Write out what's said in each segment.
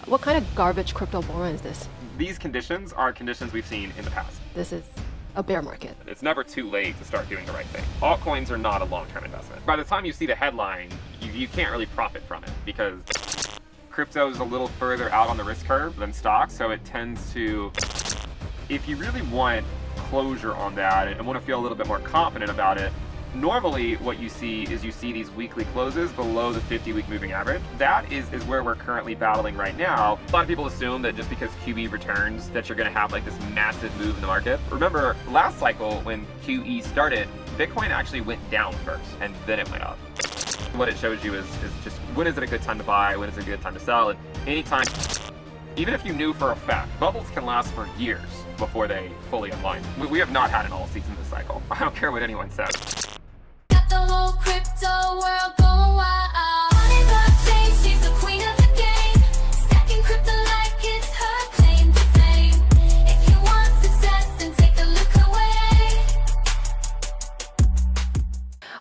What kind of garbage crypto bull run is this? These conditions are conditions we've seen in the past. This is a bear market. It's never too late to start doing the right thing. Altcoins are not a long-term investment. By the time you see the headline, you can't really profit from it because crypto is a little further out on the risk curve than stocks, so it tends to, if you really want closure on that and want to feel a little bit more confident about it, normally what you see is these weekly closes below the 50-week moving average. That is where we're currently battling right now. A lot of people assume that just because QE returns that you're going to have like this massive move in the market. Remember last cycle when QE started, Bitcoin actually went down first and then it went up. What it shows you is just when is it a good time to buy, when is it a good time to sell, and anytime, even if you knew for a fact, bubbles can last for years before they fully unwind. We have not had an all season this cycle. I don't care what anyone says. The whole crypto world going wild. Money blockchain, she's the queen of the game. Stacking crypto like it's her claim to fame. If you want success, then take a look away.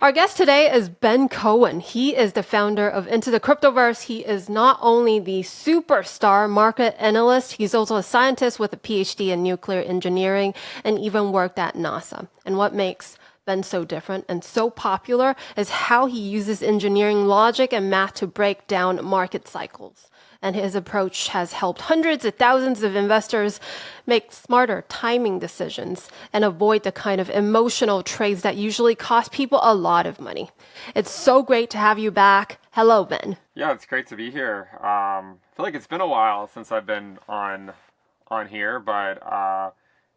Our guest today is Ben Cowen. He is the founder of Into The Cryptoverse. He is not only the superstar market analyst, he's also a scientist with a PhD in nuclear engineering and even worked at NASA. And what makes Ben so different and so popular is how he uses engineering logic and math to break down market cycles. And his approach has helped hundreds of thousands of investors make smarter timing decisions and avoid the kind of emotional trades that usually cost people a lot of money. It's so great to have you back. Hello, Ben. Yeah, it's great to be here. I feel like it's been a while since I've been on here, but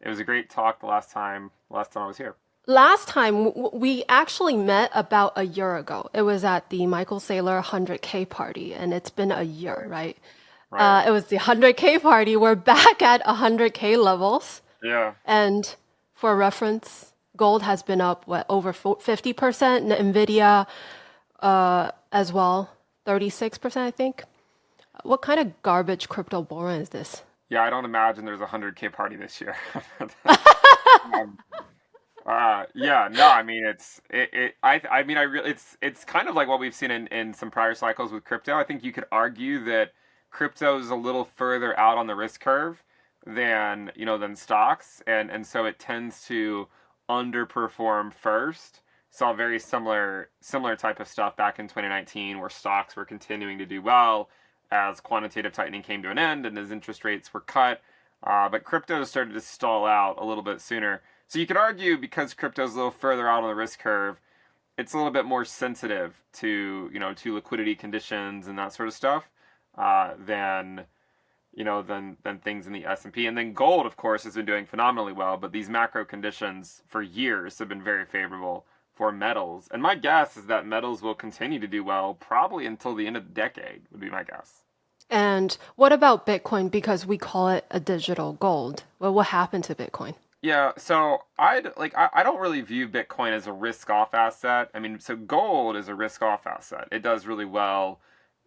it was a great talk the last time I was here. Last time, we actually met about a year ago. It was at the Michael Saylor 100K party, and it's been a year, right? Right. It was the 100K party. We're back at 100K levels. Yeah. And for reference, gold has been up, over 50%, and NVIDIA as well, 36%, I think. What kind of garbage crypto bull run is this? Yeah, I don't imagine there's a 100K party this year. I mean, it's kind of like what we've seen in some prior cycles with crypto. I think you could argue that crypto is a little further out on the risk curve than stocks, and so it tends to underperform first. Saw very similar type of stuff back in 2019 where stocks were continuing to do well as quantitative tightening came to an end and as interest rates were cut, but crypto started to stall out a little bit sooner. So you could argue because crypto is a little further out on the risk curve, it's a little bit more sensitive to liquidity conditions and that sort of stuff than things in the S&P. And then gold, of course, has been doing phenomenally well, but these macro conditions for years have been very favorable for metals. And my guess is that metals will continue to do well probably until the end of the decade, would be my guess. And what about Bitcoin? Because we call it a digital gold. Well, what happened to Bitcoin? Yeah, so I don't really view Bitcoin as a risk-off asset. I mean, so gold is a risk-off asset. It does really well,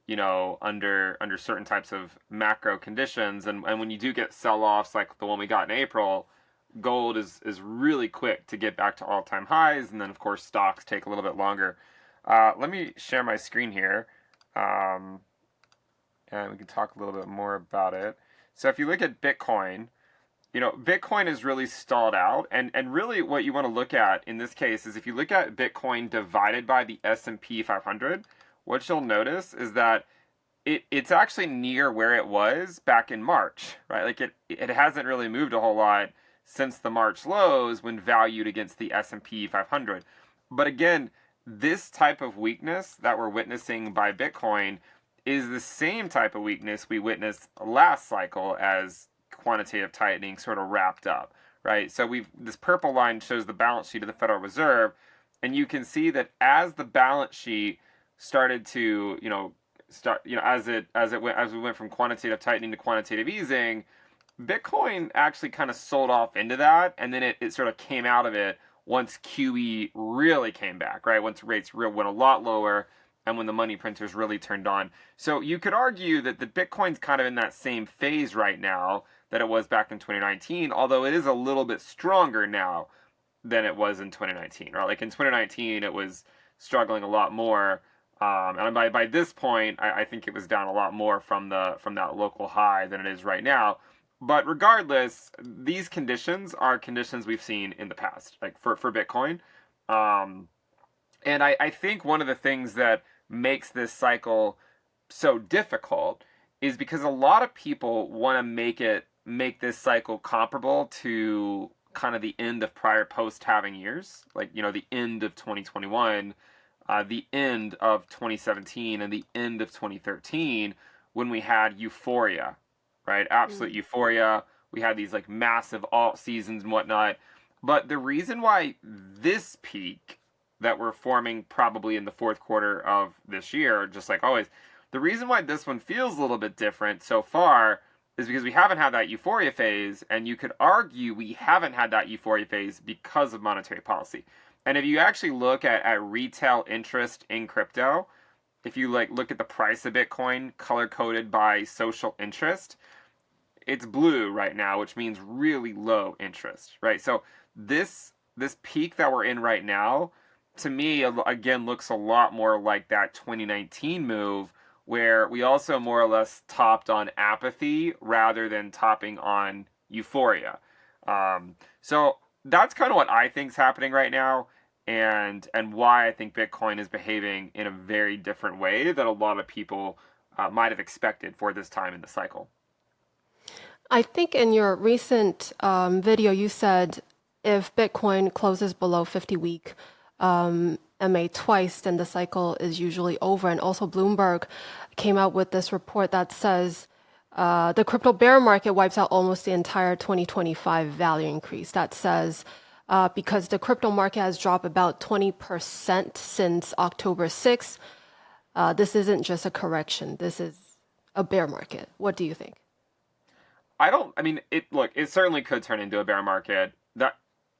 under certain types of macro conditions, and when you do get sell-offs like the one we got in April, gold is really quick to get back to all-time highs, and then of course stocks take a little bit longer. Let me share my screen here, and we can talk a little bit more about it. So if you look at Bitcoin, Bitcoin is really stalled out, and really what you want to look at in this case is if you look at Bitcoin divided by the S&P 500, what you'll notice is that it's actually near where it was back in March, right? Like it hasn't really moved a whole lot since the March lows when valued against the S&P 500. But again, this type of weakness that we're witnessing by Bitcoin is the same type of weakness we witnessed last cycle as quantitative tightening sort of wrapped up, right? So this purple line shows the balance sheet of the Federal Reserve, and you can see that as the balance sheet started to, as we went from quantitative tightening to quantitative easing, Bitcoin actually kind of sold off into that, and then it sort of came out of it once QE really came back, right? Once rates went a lot lower, and when the money printers really turned on. So you could argue that the Bitcoin's kind of in that same phase right now that it was back in 2019, although it is a little bit stronger now than it was in 2019, right? Like in 2019, it was struggling a lot more And by this point, I think it was down a lot more from that local high than it is right now. But regardless, these conditions are conditions we've seen in the past, like for Bitcoin. And I think one of the things that makes this cycle so difficult is because a lot of people want to make this cycle comparable to kind of the end of prior post-halving years, like, you know, the end of 2021, the end of 2017, and the end of 2013, when we had euphoria, right? Absolute euphoria. We had these like massive alt seasons and whatnot. But the reason why this peak that we're forming probably in the fourth quarter of this year, just like always, the reason why this one feels a little bit different so far is because we haven't had that euphoria phase, and you could argue we haven't had that euphoria phase because of monetary policy. And if you actually look at retail interest in crypto, if you like look at the price of Bitcoin color coded by social interest, it's blue right now, which means really low interest, right? So this peak that we're in right now, to me, again, looks a lot more like that 2019 move, where we also more or less topped on apathy rather than topping on euphoria. So that's kind of what I think is happening right now, and why I think Bitcoin is behaving in a very different way that a lot of people might have expected for this time in the cycle. I think in your recent video, you said if Bitcoin closes below 50-week MA twice, then the cycle is usually over. And also Bloomberg came out with this report that says the crypto bear market wipes out almost the entire 2025 value increase. That says because the crypto market has dropped about 20% since October 6th, this isn't just a correction. This is a bear market. What do you think? It certainly could turn into a bear market.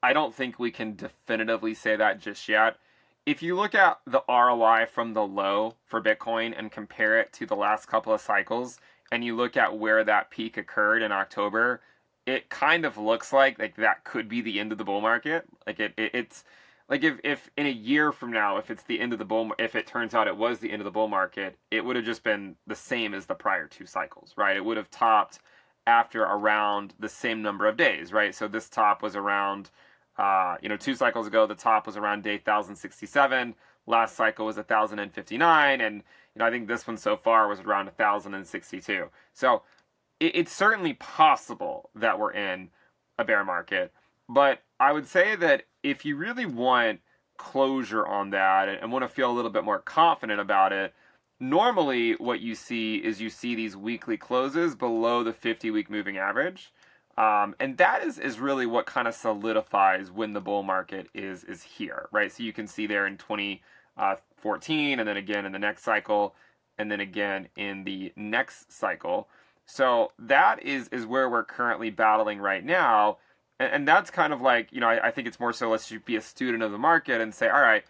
I don't think we can definitively say that just yet. If you look at the ROI from the low for Bitcoin and compare it to the last couple of cycles, and you look at where that peak occurred in October, it kind of looks like that could be the end of the bull market. Like it's like if in a year from now, if it's the end of the if it turns out it was the end of the bull market, it would have just been the same as the prior two cycles, right? It would have topped after around the same number of days, right? So this top was around 2 cycles ago, the top was around day 1067. Last cycle was 1059, and I think this one so far was around 1062. So it's certainly possible that we're in a bear market, but I would say that if you really want closure on that and want to feel a little bit more confident about it, normally what you see is these weekly closes below the 50-week moving average. And that is really what kind of solidifies when the bull market is here, right? So you can see there in 2014, and then again in the next cycle, and then again in the next cycle. So that is where we're currently battling right now. And that's kind of like, I think it's more so let's be a student of the market and say, all right,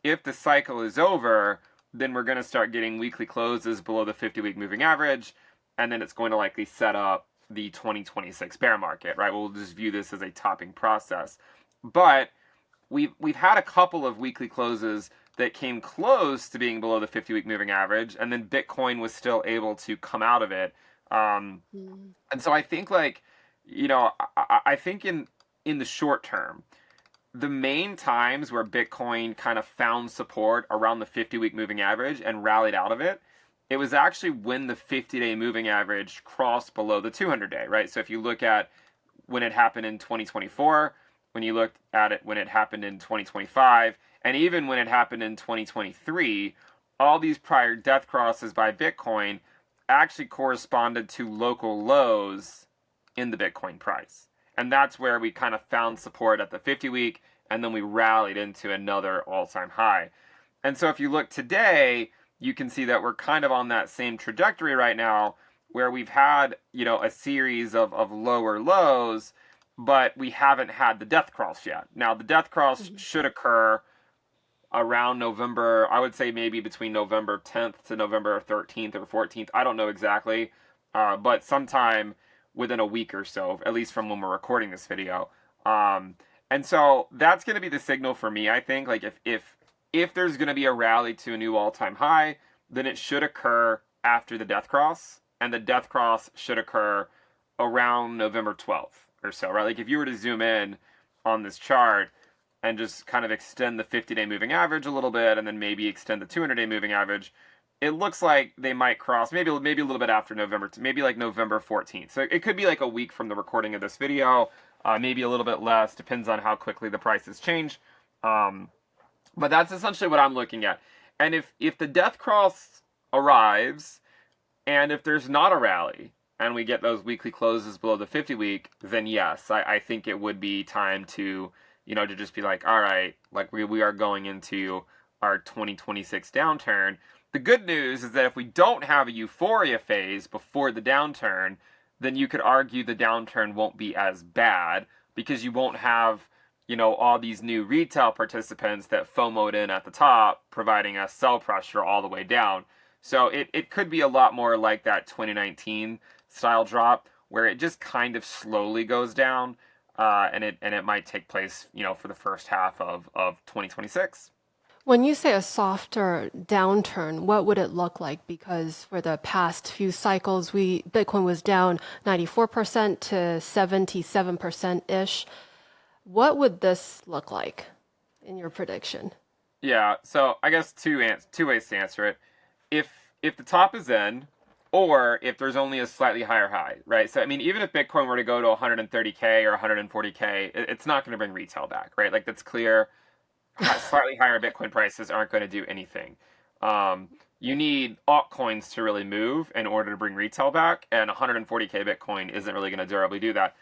if the cycle is over, then we're going to start getting weekly closes below the 50-week moving average, and then it's going to likely set up the 2026 bear market, right? We'll just view this as a topping process. But we've had a couple of weekly closes that came close to being below the 50-week moving average, and then Bitcoin was still able to come out of it. And so I think I think in the short term, the main times where Bitcoin kind of found support around the 50-week moving average and rallied out of it, it was actually when the 50-day moving average crossed below the 200-day, right? So if you look at when it happened in 2024, when you looked at it when it happened in 2025, and even when it happened in 2023, all these prior death crosses by Bitcoin actually corresponded to local lows in the Bitcoin price. And that's where we kind of found support at the 50-week, and then we rallied into another all-time high. And so if you look today, you can see that we're kind of on that same trajectory right now, where we've had, a series of lower lows, but we haven't had the death cross yet. Now, the death cross should occur around November, I would say maybe between November 10th to November 13th or 14th. I don't know exactly, but sometime within a week or so, at least from when we're recording this video. And so that's going to be the signal for me, I think. Like if if there's going to be a rally to a new all-time high, then it should occur after the death cross, and the death cross should occur around November 12th or so, right? Like if you were to zoom in on this chart and just kind of extend the 50-day moving average a little bit, and then maybe extend the 200-day moving average, it looks like they might cross maybe a little bit after November, maybe like November 14th. So it could be like a week from the recording of this video, maybe a little bit less, depends on how quickly the prices change. But that's essentially what I'm looking at. And if the death cross arrives, and if there's not a rally, and we get those weekly closes below the 50-week, then yes, I think it would be time to, to just be like, all right, like we are going into our 2026 downturn. The good news is that if we don't have a euphoria phase before the downturn, then you could argue the downturn won't be as bad, because you won't have, all these new retail participants that FOMO'd in at the top, providing us sell pressure all the way down. So it could be a lot more like that 2019 style drop, where it just kind of slowly goes down, and it might take place, for the first half of 2026. When you say a softer downturn, what would it look like? Because for the past few cycles, Bitcoin was down 94% to 77%-ish. What would this look like in your prediction? Yeah, so I guess two ways to answer it. If the top is in, or if there's only a slightly higher high, right? So, I mean, even if Bitcoin were to go to 130K or 140K, it's not going to bring retail back, right? Like, that's clear. Slightly higher Bitcoin prices aren't going to do anything. You need altcoins to really move in order to bring retail back, and 140K Bitcoin isn't really going to durably do that.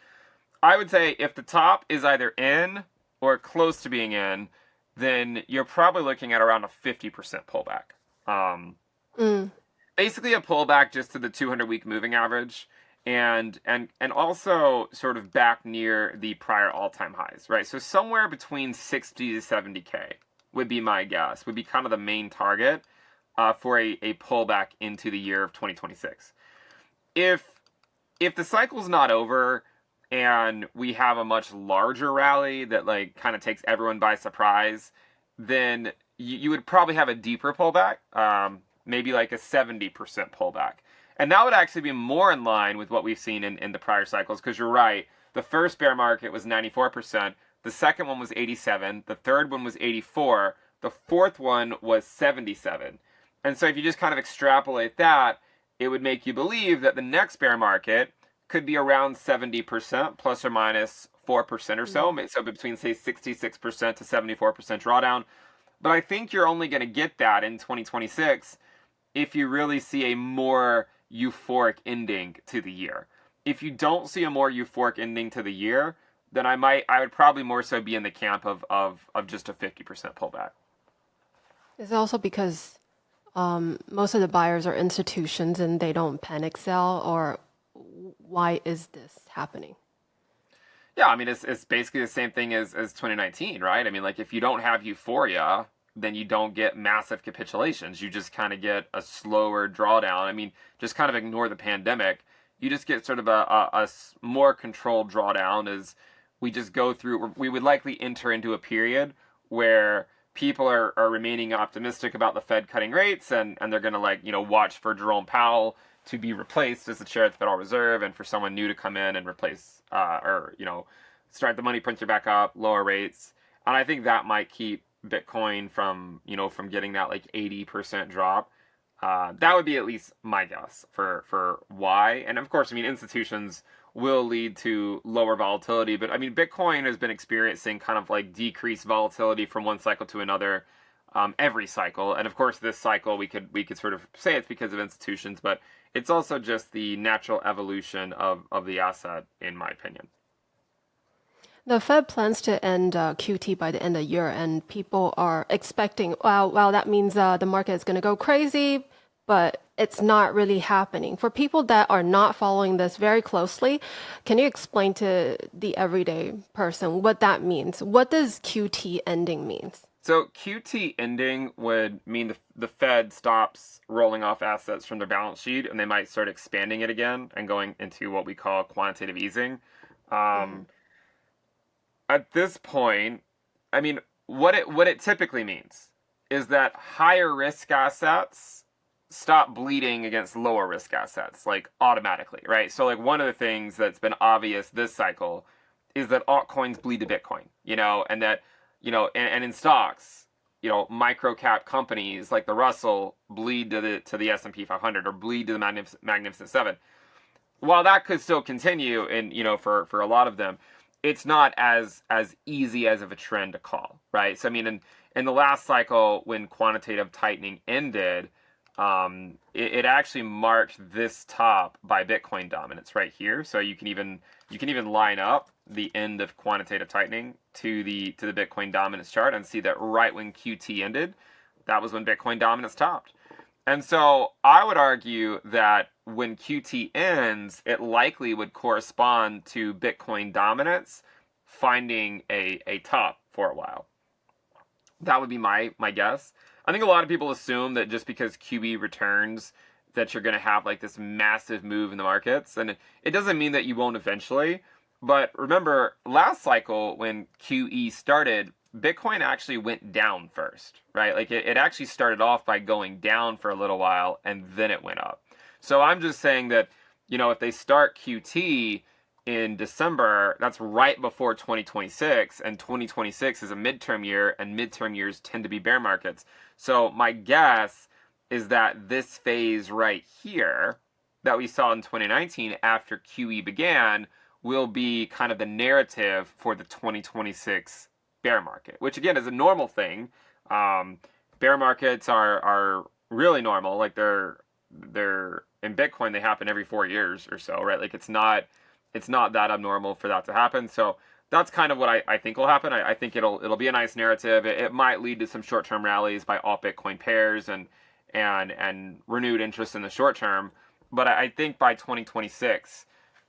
I would say if the top is either in or close to being in, then you're probably looking at around a 50% pullback. Basically a pullback just to the 200-week moving average, and also sort of back near the prior all-time highs, right? So somewhere between 60 to 70K would be my guess, would be kind of the main target for a pullback into the year of 2026. If the cycle's not over and we have a much larger rally that like kind of takes everyone by surprise, then you would probably have a deeper pullback, maybe like a 70% pullback. And that would actually be more in line with what we've seen in the prior cycles, because you're right, the first bear market was 94%, the second one was 87%, the third one was 84%, the fourth one was 77%. And so if you just kind of extrapolate that, it would make you believe that the next bear market could be around 70%, plus or minus 4% or so, so between, say, 66% to 74% drawdown. But I think you're only going to get that in 2026 if you really see a more euphoric ending to the year. If you don't see a more euphoric ending to the year, then I would probably more so be in the camp of just a 50% pullback. Is it also because most of the buyers are institutions and they don't panic sell, or why is this happening? Yeah, I mean, it's basically the same thing as 2019, right? I mean, like, if you don't have euphoria, then you don't get massive capitulations. You just kind of get a slower drawdown. I mean, just kind of ignore the pandemic. You just get sort of a more controlled drawdown as we just go through. We would likely enter into a period where people are remaining optimistic about the Fed cutting rates, and they're going to, watch for Jerome Powell to be replaced as the chair of the Federal Reserve, and for someone new to come in and replace, start the money printer back up, lower rates. And I think that might keep Bitcoin from getting that like 80% drop. That would be at least my guess for why. And of course, I mean, institutions will lead to lower volatility, but I mean, Bitcoin has been experiencing kind of like decreased volatility from one cycle to another, every cycle. And of course, this cycle we could sort of say it's because of institutions, but it's also just the natural evolution of the asset, in my opinion. The Fed plans to end QT by the end of the year, and people are expecting, wow, that means the market is going to go crazy, but it's not really happening. For people that are not following this very closely, can you explain to the everyday person what that means? What does QT ending mean? So QT ending would mean the Fed stops rolling off assets from their balance sheet, and they might start expanding it again and going into what we call quantitative easing. At this point, I mean, what it typically means is that higher risk assets stop bleeding against lower risk assets, like automatically, right? So like one of the things that's been obvious this cycle is that altcoins bleed to Bitcoin, and that, and in stocks, micro cap companies like the Russell bleed to the S&P 500 or bleed to the Magnificent Seven. While that could still continue, and for a lot of them, it's not as easy as of a trend to call, right? So I mean, in the last cycle when quantitative tightening ended, it actually marked this top by Bitcoin dominance right here. So you can even line up the end of quantitative tightening to the Bitcoin dominance chart and see that right when QT ended, that was when Bitcoin dominance topped. And so I would argue that when QT ends, it likely would correspond to Bitcoin dominance finding a top for a while. That would be my guess. I think a lot of people assume that just because QE returns that you're going to have like this massive move in the markets, and it doesn't mean that you won't eventually. But remember, last cycle when QE started, Bitcoin actually went down first, right? Like it actually started off by going down for a little while and then it went up. So I'm just saying that, if they start QT in December, that's right before 2026, and 2026 is a midterm year, and midterm years tend to be bear markets. So my guess is that this phase right here that we saw in 2019 after QE began will be kind of the narrative for the 2026 bear market, which again is a normal thing. Bear markets are really normal. Like they're in Bitcoin, they happen every 4 years or so, right? Like it's not that abnormal for that to happen. So that's kind of what I think will happen. I think it'll be a nice narrative. It might lead to some short-term rallies by alt Bitcoin pairs and renewed interest in the short term. But I think by 2026,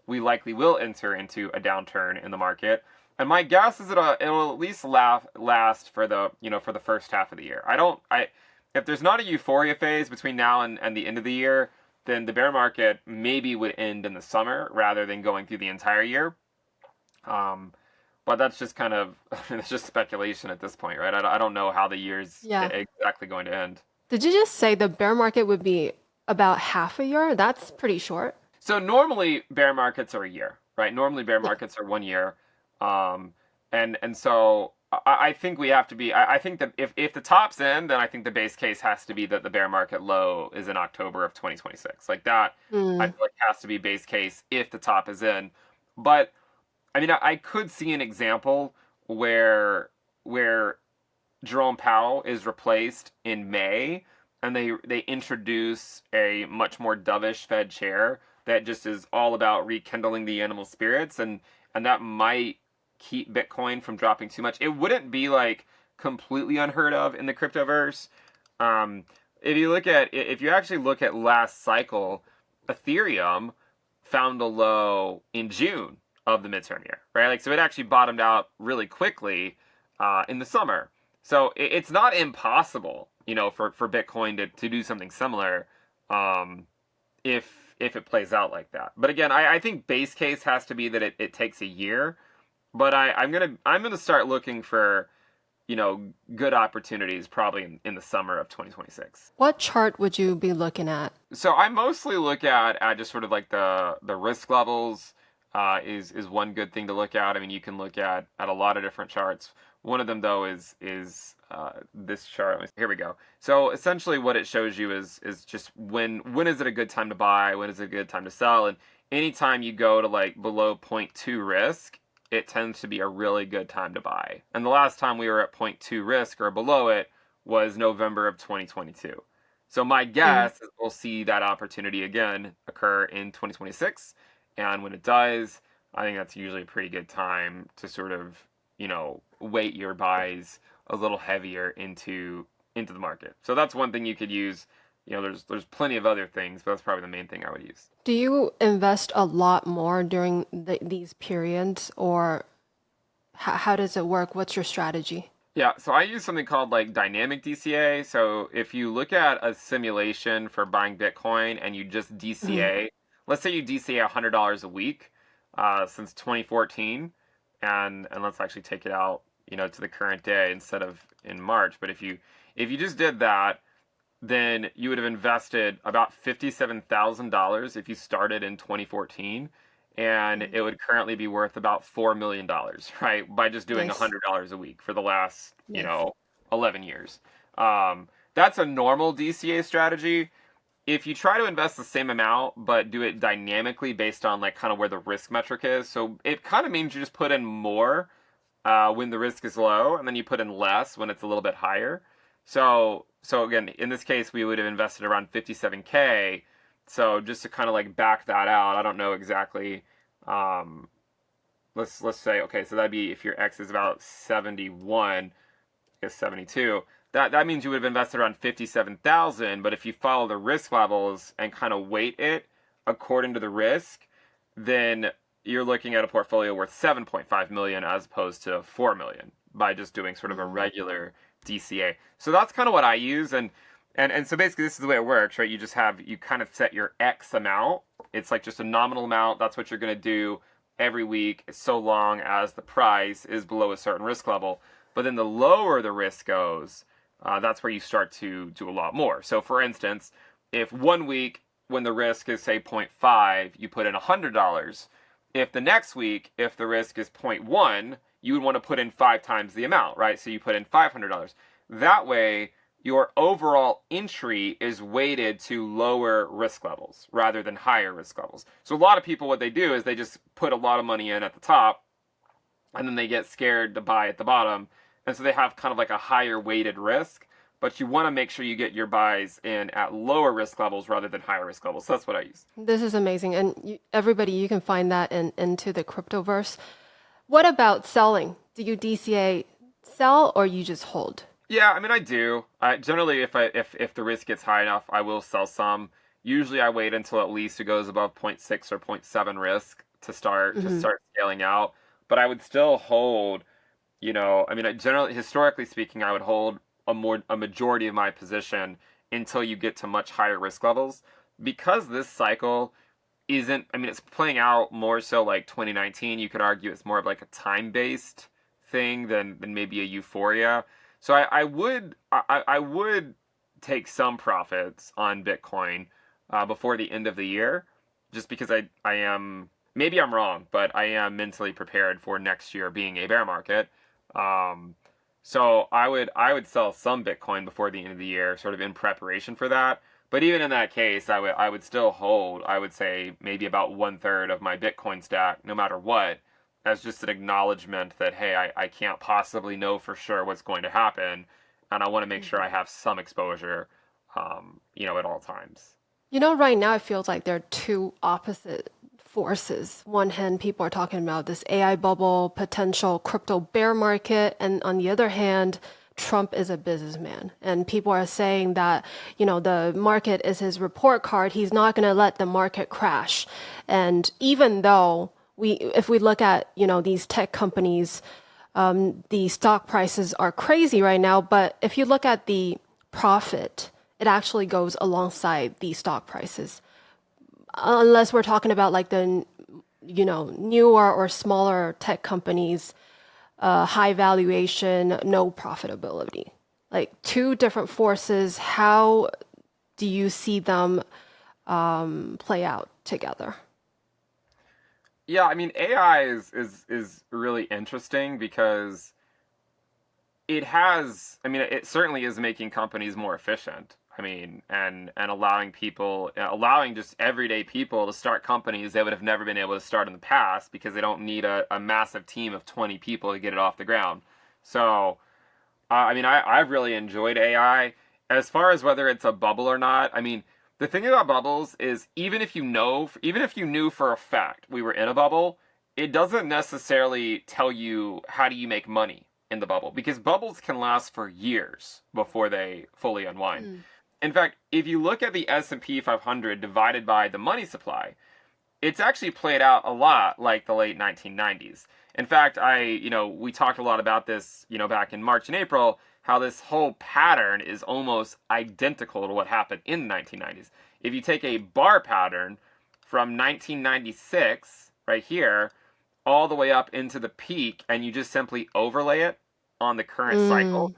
we likely will enter into a downturn in the market. And my guess is that it'll at least last for the first half of the year. If there's not a euphoria phase between now and the end of the year, then the bear market maybe would end in the summer rather than going through the entire year. But that's just kind of, it's just speculation at this point, right? I don't know how the year's exactly going to end. Did you just say the bear market would be about half a year? That's pretty short. So normally bear markets are a year, right? Normally bear markets are 1 year. And so I think we have to be, I think that if the top's in, then I think the base case has to be that the bear market low is in October of 2026. Like that, I feel like has to be base case if the top is in. But I mean, I could see an example where Jerome Powell is replaced in May and they introduce a much more dovish Fed chair that just is all about rekindling the animal spirits, and that might keep Bitcoin from dropping too much. It wouldn't be like completely unheard of in the cryptoverse. If you actually look at last cycle, Ethereum found a low in June of the midterm year, right? Like, so it actually bottomed out really quickly in the summer. So it's not impossible, for Bitcoin to do something similar if it plays out like that. But again, I think base case has to be that it takes a year. But I'm gonna start looking for, good opportunities probably in the summer of 2026. What chart would you be looking at? So I mostly look at just sort of like the risk levels is one good thing to look at. I mean, you can look at a lot of different charts. One of them though is this chart. Here we go. So essentially what it shows you is just when is it a good time to buy, when is it a good time to sell, and anytime you go to like below 0.2 risk, it tends to be a really good time to buy. And the last time we were at 0.2 risk or below it was November of 2022. So my guess is we'll see that opportunity again occur in 2026. And when it does, I think that's usually a pretty good time to sort of, weight your buys a little heavier into the market. So that's one thing you could use. There's plenty of other things, but that's probably the main thing I would use. Do you invest a lot more during these periods, or how does it work? What's your strategy? Yeah, so I use something called like dynamic DCA. So if you look at a simulation for buying Bitcoin and you just DCA, let's say you DCA $100 a week since 2014, and let's actually take it out, to the current day instead of in March. But if you If you just did that, then you would have invested about $57,000 if you started in 2014, and it would currently be worth about $4 million, right? By just doing Nice. $100 a week for the last, Yes. 11 years. That's a normal DCA strategy. If you try to invest the same amount, but do it dynamically based on like kind of where the risk metric is, so it kind of means you just put in more when the risk is low, and then you put in less when it's a little bit higher. So again, in this case, we would have invested around 57K. So just to kind of like back that out, I don't know exactly. Let's say, okay, so that'd be if your X is about 71, I guess 72. That means you would have invested around 57,000. But if you follow the risk levels and kind of weight it according to the risk, then you're looking at a portfolio worth 7.5 million as opposed to 4 million by just doing sort of a regular DCA. So that's kind of what I use, and so basically this is the way it works, right? You kind of set your X amount. It's like just a nominal amount. That's what you're going to do every week, so long as the price is below a certain risk level. But then the lower the risk goes, that's where you start to do a lot more. So for instance, if 1 week when the risk is say 0.5, you put in $100. If the next week, if the risk is 0.1, you would want to put in 5 times the amount, right? So you put in $500. That way, your overall entry is weighted to lower risk levels rather than higher risk levels. So a lot of people, what they do is they just put a lot of money in at the top, and then they get scared to buy at the bottom. And so they have kind of like a higher weighted risk, but you want to make sure you get your buys in at lower risk levels rather than higher risk levels. So that's what I use. This is amazing. And everybody, you can find that into the Cryptoverse. What about selling? Do you DCA sell or you just hold? Yeah, I mean, I do. Generally, if the risk gets high enough, I will sell some. Usually, I wait until at least it goes above 0.6 or 0.7 risk to start scaling out. But I would still hold. I mean, generally, historically speaking, I would hold a majority of my position until you get to much higher risk levels, because this cycle isn't. I mean, it's playing out more so like 2019. You could argue it's more of like a time-based thing than maybe a euphoria. So I would take some profits on Bitcoin before the end of the year, just because I am, maybe I'm wrong, but I am mentally prepared for next year being a bear market. So I would sell some Bitcoin before the end of the year, sort of in preparation for that. But even in that case, I would still hold, I would say maybe about 1/3 of my Bitcoin stack, no matter what, as just an acknowledgement that, hey, I can't possibly know for sure what's going to happen, and I want to make sure I have some exposure, at all times. Right now it feels like there are two opposite forces. One hand, people are talking about this AI bubble, potential crypto bear market, and on the other hand, Trump is a businessman, and people are saying that the market is his report card. He's not going to let the market crash. And even though if we look at these tech companies, the stock prices are crazy right now. But if you look at the profit, it actually goes alongside the stock prices. Unless we're talking about like the newer or smaller tech companies, high valuation, no profitability. Like two different forces. How do you see them play out together? Yeah, I mean, AI is really interesting because it certainly is making companies more efficient. I mean, and allowing just everyday people to start companies they would have never been able to start in the past, because they don't need a massive team of 20 people to get it off the ground. So, I mean, I've really enjoyed AI. As far as whether it's a bubble or not, I mean, the thing about bubbles is even if you knew for a fact we were in a bubble, it doesn't necessarily tell you how do you make money in the bubble, because bubbles can last for years before they fully unwind. In fact, if you look at the S&P 500 divided by the money supply, it's actually played out a lot like the late 1990s. In fact, we talked a lot about this, back in March and April, how this whole pattern is almost identical to what happened in the 1990s. If you take a bar pattern from 1996, right here, all the way up into the peak, and you just simply overlay it on the current cycle,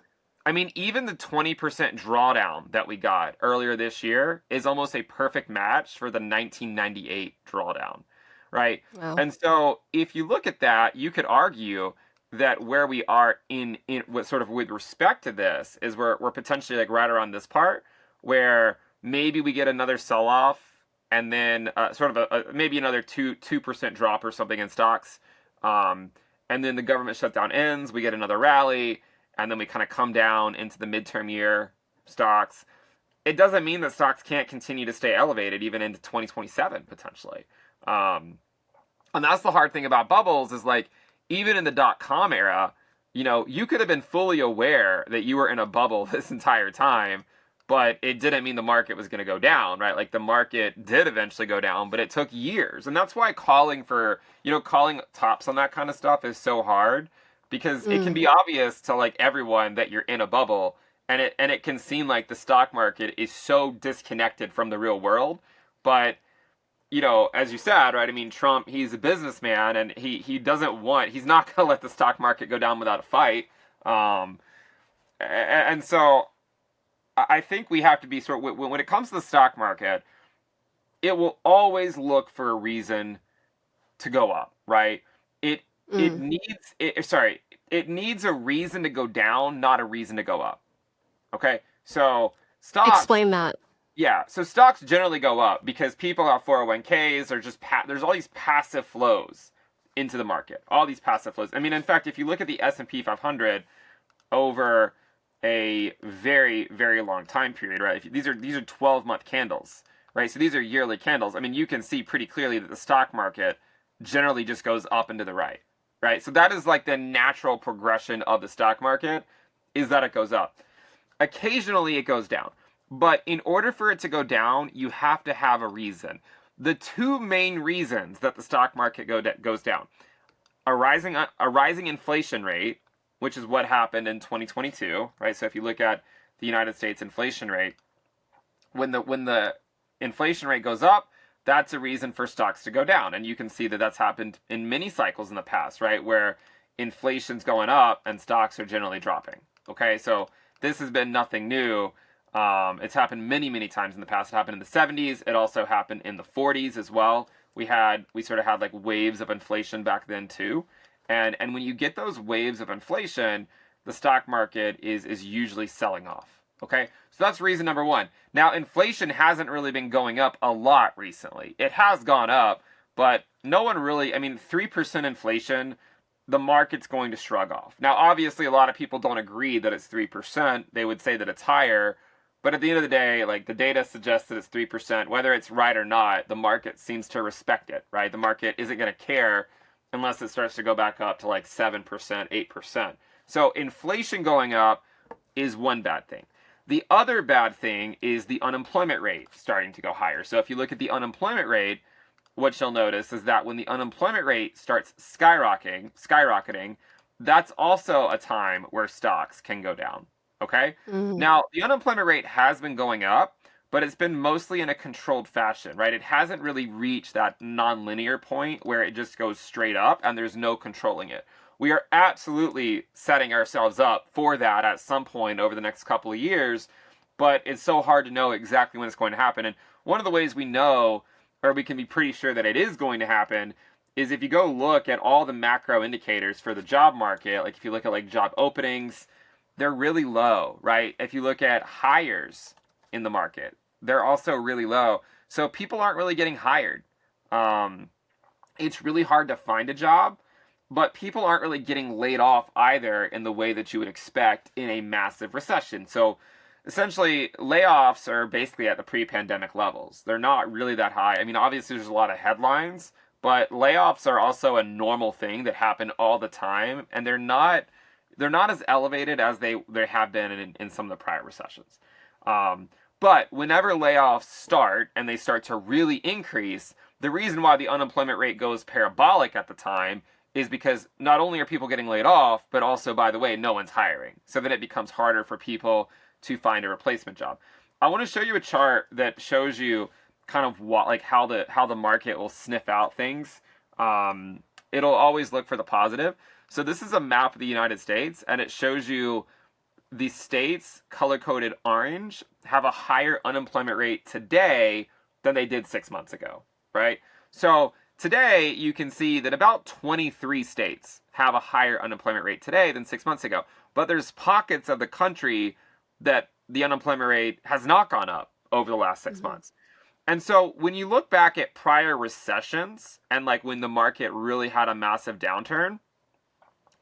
I mean, even the 20% drawdown that we got earlier this year is almost a perfect match for the 1998 drawdown, right? Wow. And so if you look at that, you could argue that where we are in with sort of with respect to this is we're potentially like right around this part where maybe we get another sell-off and then sort of maybe another 2% drop or something in stocks. And then the government shutdown ends, we get another rally, and then we kind of come down into the midterm year stocks. It doesn't mean that stocks can't continue to stay elevated even into 2027 potentially. And that's the hard thing about bubbles is like, even in the dot-com era, you know, you could have been fully aware that you were in a bubble this entire time, but it didn't mean the market was going to go down, right? Like the market did eventually go down, but it took years. And that's why calling tops on that kind of stuff is so hard, because it can be obvious to like everyone that you're in a bubble, and it can seem like the stock market is so disconnected from the real world. But you know, as you said, right? I mean, Trump, he's a businessman, and he's not going to let the stock market go down without a fight. And so I think we have to be when it comes to the stock market, it will always look for a reason to go up, right? It needs a reason to go down, not a reason to go up. Okay? So stocks. Explain that. Yeah, so stocks generally go up because people have 401ks, or just there's all these passive flows into the market. All these passive flows. I mean, in fact, if you look at the S&P 500 over a very, very long time period, right? These are 12-month candles, right? So these are yearly candles. I mean, you can see pretty clearly that the stock market generally just goes up and to the right, right? So that is like the natural progression of the stock market, is that it goes up. Occasionally it goes down. But in order for it to go down, you have to have a reason. The two main reasons that the stock market goes down: a rising inflation rate, which is what happened in 2022, right? So if you look at the United States inflation rate, when the inflation rate goes up, that's a reason for stocks to go down. And you can see that that's happened in many cycles in the past, right? Where inflation's going up and stocks are generally dropping. Okay, so this has been nothing new. It's happened many, many times in the past. It happened in the 70s. It also happened in the 40s as well. We sort of had like waves of inflation back then too. And when you get those waves of inflation, the stock market is usually selling off. Okay, so that's reason number one. Now, inflation hasn't really been going up a lot recently. It has gone up, but no one really, I mean, 3% inflation, the market's going to shrug off. Now, obviously, a lot of people don't agree that it's 3%. They would say that it's higher. But at the end of the day, like the data suggests that it's 3%. Whether it's right or not, the market seems to respect it, right? The market isn't going to care unless it starts to go back up to like 7%, 8%. So inflation going up is one bad thing. The other bad thing is the unemployment rate starting to go higher. So if you look at the unemployment rate, what you'll notice is that when the unemployment rate starts skyrocketing, that's also a time where stocks can go down. Okay? Now, the unemployment rate has been going up, but it's been mostly in a controlled fashion, right? It hasn't really reached that nonlinear point where it just goes straight up and there's no controlling it. We are absolutely setting ourselves up for that at some point over the next couple of years, but it's so hard to know exactly when it's going to happen. And one of the ways we know, or we can be pretty sure that it is going to happen, is if you go look at all the macro indicators for the job market, like if you look at like job openings, they're really low, right? If you look at hires in the market, they're also really low. So people aren't really getting hired. It's really hard to find a job, but people aren't really getting laid off either in the way that you would expect in a massive recession. So essentially, layoffs are basically at the pre-pandemic levels. They're not really that high. I mean, obviously there's a lot of headlines, but layoffs are also a normal thing that happen all the time, and they're not as elevated as they have been in some of the prior recessions. But whenever layoffs start and they start to really increase, the reason why the unemployment rate goes parabolic at the time is because not only are people getting laid off, but also, by the way, no one's hiring. So then it becomes harder for people to find a replacement job. I want to show you a chart that shows you kind of how the market will sniff out things. It'll always look for the positive. So this is a map of the United States, and it shows you the states color-coded orange have a higher unemployment rate today than they did 6 months ago, right? So today you can see that about 23 states have a higher unemployment rate today than 6 months ago. But there's pockets of the country that the unemployment rate has not gone up over the last 6 months. And so when you look back at prior recessions and like when the market really had a massive downturn,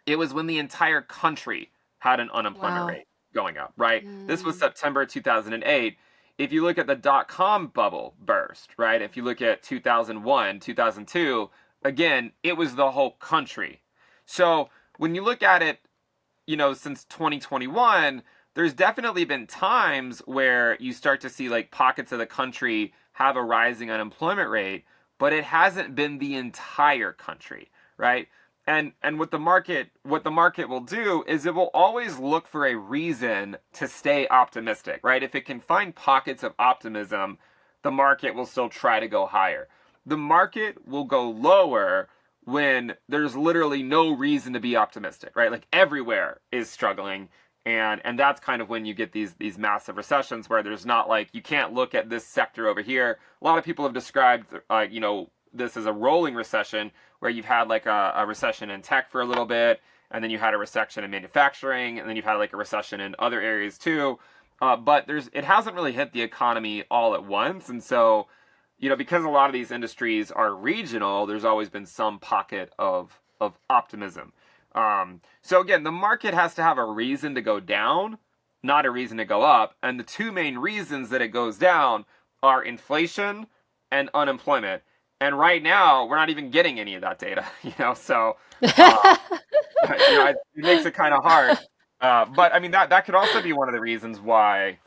it was when the entire country had an unemployment rate going up, right? This was September 2008. If you look at the dot-com bubble burst, right? If you look at 2001, 2002, again, it was the whole country. So when you look at it, you know, since 2021, there's definitely been times where you start to see like pockets of the country have a rising unemployment rate, but it hasn't been the entire country, right? And what the market will do is it will always look for a reason to stay optimistic, right? If it can find pockets of optimism, the market will still try to go higher. The market will go lower when there's literally no reason to be optimistic, right? Like everywhere is struggling. And that's kind of when you get these massive recessions where there's not like, you can't look at this sector over here. A lot of people have described, you know, this as a rolling recession where you've had like a recession in tech for a little bit, and then you had a recession in manufacturing, and then you've had like a recession in other areas too. But it hasn't really hit the economy all at once. And so, you know, because a lot of these industries are regional, there's always been some pocket of optimism. So again, the market has to have a reason to go down, not a reason to go up. And the two main reasons that it goes down are inflation and unemployment. And right now, we're not even getting any of that data, you know, so you know, it makes it kind of hard. But I mean, that could also be one of the reasons why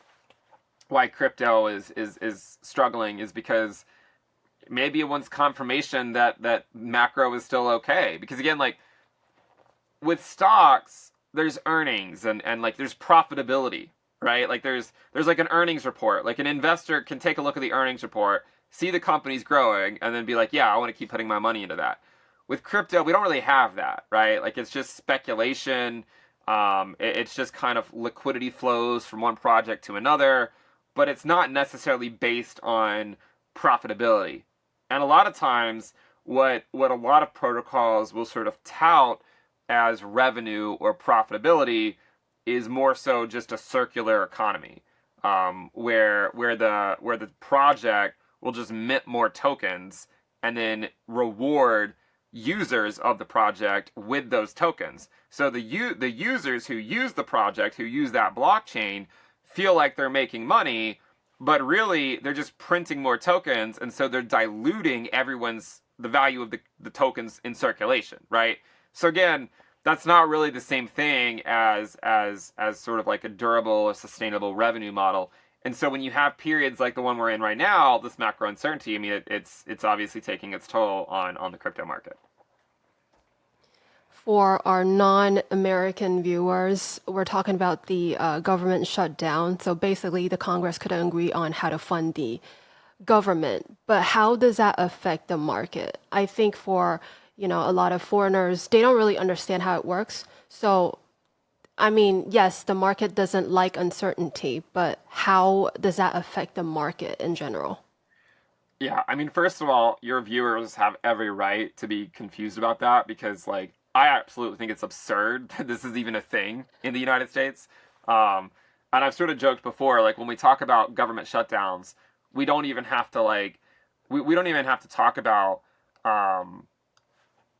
crypto is struggling, is because maybe it wants confirmation that macro is still okay. Because again, like with stocks, there's earnings and like there's profitability, right? Like there's like an earnings report. Like an investor can take a look at the earnings report, see the company's growing, and then be like, yeah, I want to keep putting my money into that. With crypto, we don't really have that, right? Like it's just speculation. It's just kind of liquidity flows from one project to another, but it's not necessarily based on profitability. And a lot of times, what a lot of protocols will sort of tout as revenue or profitability is more so just a circular economy, where the project will just mint more tokens and then reward users of the project with those tokens. So the users who use the project, who use that blockchain, feel like they're making money, but really they're just printing more tokens, and so they're diluting the value of the tokens in circulation, right? So again, that's not really the same thing as sort of like a durable or sustainable revenue model. And so when you have periods like the one we're in right now, this macro uncertainty, I mean, it's obviously taking its toll on the crypto market. For our non-American viewers, we're talking about the government shutdown. So basically, the Congress couldn't agree on how to fund the government. But how does that affect the market? I think for, you know, a lot of foreigners, they don't really understand how it works. So I mean, yes, the market doesn't like uncertainty, but how does that affect the market in general? Yeah, I mean, first of all, your viewers have every right to be confused about that, because, like, I absolutely think it's absurd that this is even a thing in the United States. And I've sort of joked before, like, when we talk about government shutdowns, we don't even have to, like, we don't even have to talk about,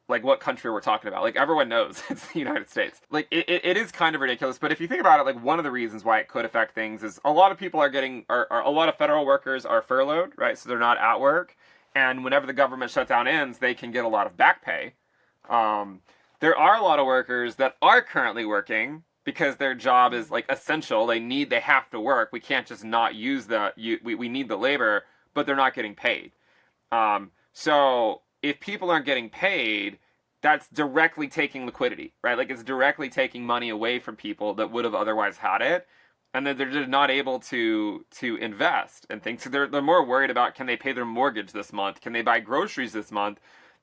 like, what country we're talking about. Like, everyone knows it's the United States. Like, it is kind of ridiculous, but if you think about it, like, one of the reasons why it could affect things is a lot of people are a lot of federal workers are furloughed, right? So they're not at work. And whenever the government shutdown ends, they can get a lot of back pay. There are a lot of workers that are currently working because their job is, like, essential. They have to work. We can't just not use we need the labor, but they're not getting paid. So if people aren't getting paid, that's directly taking liquidity, right? Like, it's directly taking money away from people that would have otherwise had it, and then they're just not able to invest and things. So they're more worried about, can they pay their mortgage this month? Can they buy groceries this month?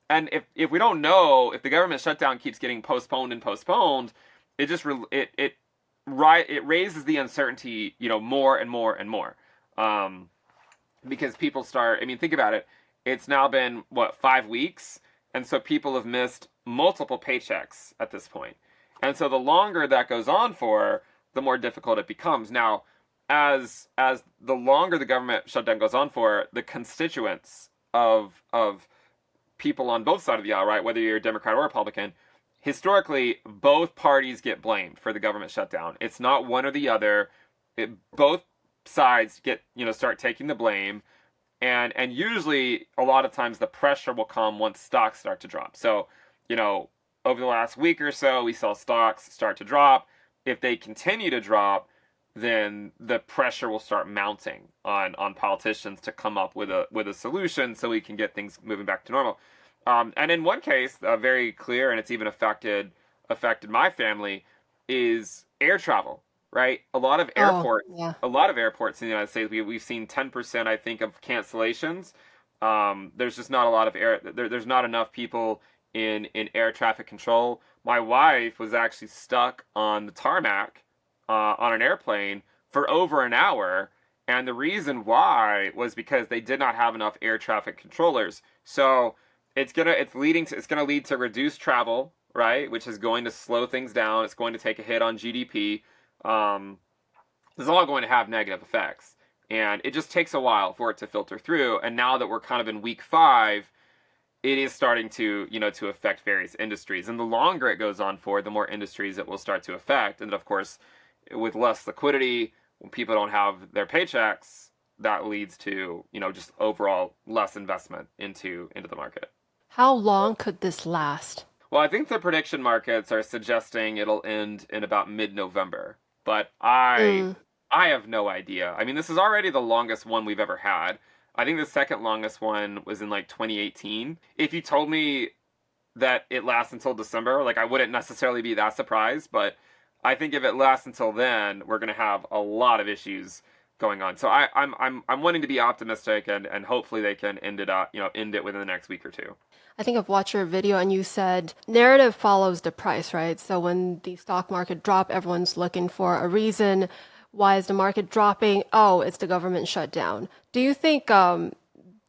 And if we don't know, if the government shutdown keeps getting postponed and postponed, it it raises the uncertainty, more and more and more. Because people start, I mean, think about it. It's now been, 5 weeks? And so people have missed multiple paychecks at this point. And so the longer that goes on for, the more difficult it becomes. Now, as the longer the government shutdown goes on for, the constituents of people on both sides of the aisle, right, whether you're a Democrat or Republican, historically, both parties get blamed for the government shutdown. It's not one or the other. Both sides start taking the blame. And usually, a lot of times, the pressure will come once stocks start to drop. So, over the last week or so, we saw stocks start to drop. If they continue to drop, then the pressure will start mounting on politicians to come up with a solution so we can get things moving back to normal. And in one case, very clear, and it's even affected my family, is air travel. Right, a lot of airports, A lot of airports in the United States, we've seen 10%, I think, of cancellations. There's just not a lot of there's not enough people in air traffic control. My wife was actually stuck on the tarmac on an airplane for over an hour, and the reason why was because they did not have enough air traffic controllers. So it's gonna lead to reduced travel, right, which is going to slow things down. It's going to take a hit on GDP. This is all going to have negative effects, and it just takes a while for it to filter through. And now that we're kind of in week 5, it is starting to affect various industries. And the longer it goes on for, the more industries it will start to affect. And of course, with less liquidity, when people don't have their paychecks, that leads to just overall less investment into the market. How long could this last? Well, I think the prediction markets are suggesting it'll end in about mid-November. But I have no idea. I mean, this is already the longest one we've ever had. I think the second longest one was in 2018. If you told me that it lasts until December, I wouldn't necessarily be that surprised. But I think if it lasts until then, we're going to have a lot of issues going on. So I'm wanting to be optimistic, and hopefully they can end it within the next week or two. I think I've watched your video and you said narrative follows the price, right? So when the stock market dropped, everyone's looking for a reason. Why is the market dropping? Oh, it's the government shutdown. Do you think the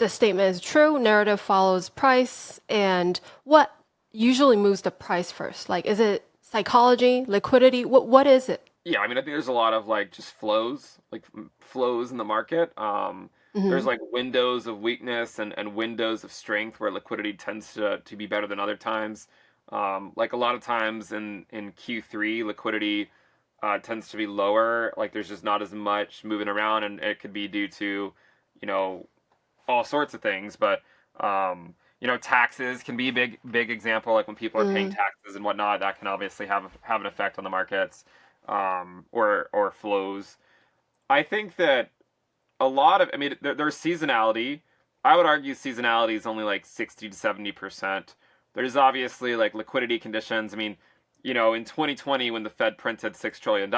statement is true? Narrative follows price. And what usually moves the price first? Is it psychology, liquidity? What is it? Yeah, I mean, I think there's a lot of just flows in the market. There's windows of weakness and windows of strength where liquidity tends to be better than other times. A lot of times in Q3, liquidity tends to be lower. There's just not as much moving around, and it could be due to, all sorts of things. But, taxes can be a big example. When people are paying taxes and whatnot, that can obviously have an effect on the markets, or flows. I think that there's seasonality. I would argue seasonality is only 60 to 70%. There's obviously liquidity conditions. I mean, in 2020 when the Fed printed $6 trillion,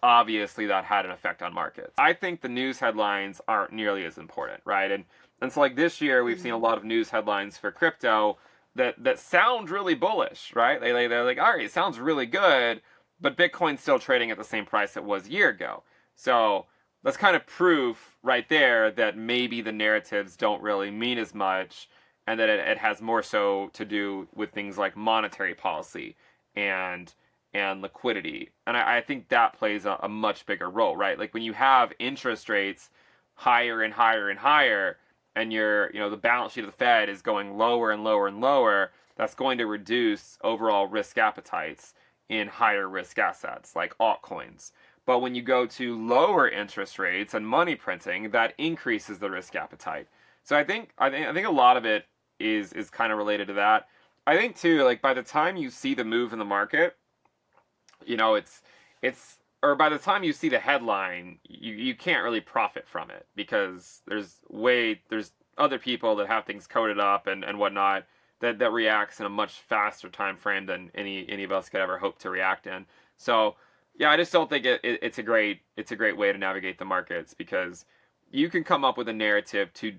obviously that had an effect on markets. I think the news headlines aren't nearly as important, right? And so this year we've seen a lot of news headlines for crypto that sound really bullish, right? They're all right, it sounds really good, but Bitcoin's still trading at the same price it was a year ago. So that's kind of proof right there that maybe the narratives don't really mean as much, and that it has more so to do with things like monetary policy and liquidity. And I think that plays a much bigger role, right? When you have interest rates higher and higher and higher, and the balance sheet of the Fed is going lower and lower and lower, that's going to reduce overall risk appetites in higher risk assets like altcoins. But when you go to lower interest rates and money printing, that increases the risk appetite. So I think a lot of it is kind of related to that. I think too, by the time you see the move in the market, or by the time you see the headline, you can't really profit from it, because there's other people that have things coded up and whatnot that reacts in a much faster time frame than any of us could ever hope to react in. So yeah, I just don't think it's a great way to navigate the markets, because you can come up with a narrative to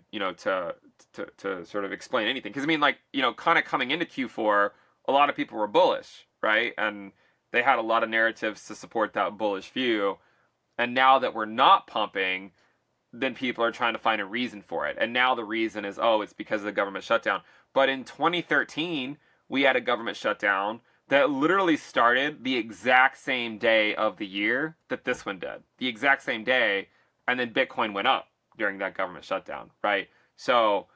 sort of explain anything. Because kind of coming into Q4, a lot of people were bullish, right? And They had a lot of narratives to support that bullish view. And now that we're not pumping, then people are trying to find a reason for it. And now the reason is, oh, it's because of the government shutdown. But in 2013, we had a government shutdown that literally started the exact same day of the year that this one did. The exact same day. And then Bitcoin went up during that government shutdown, right? So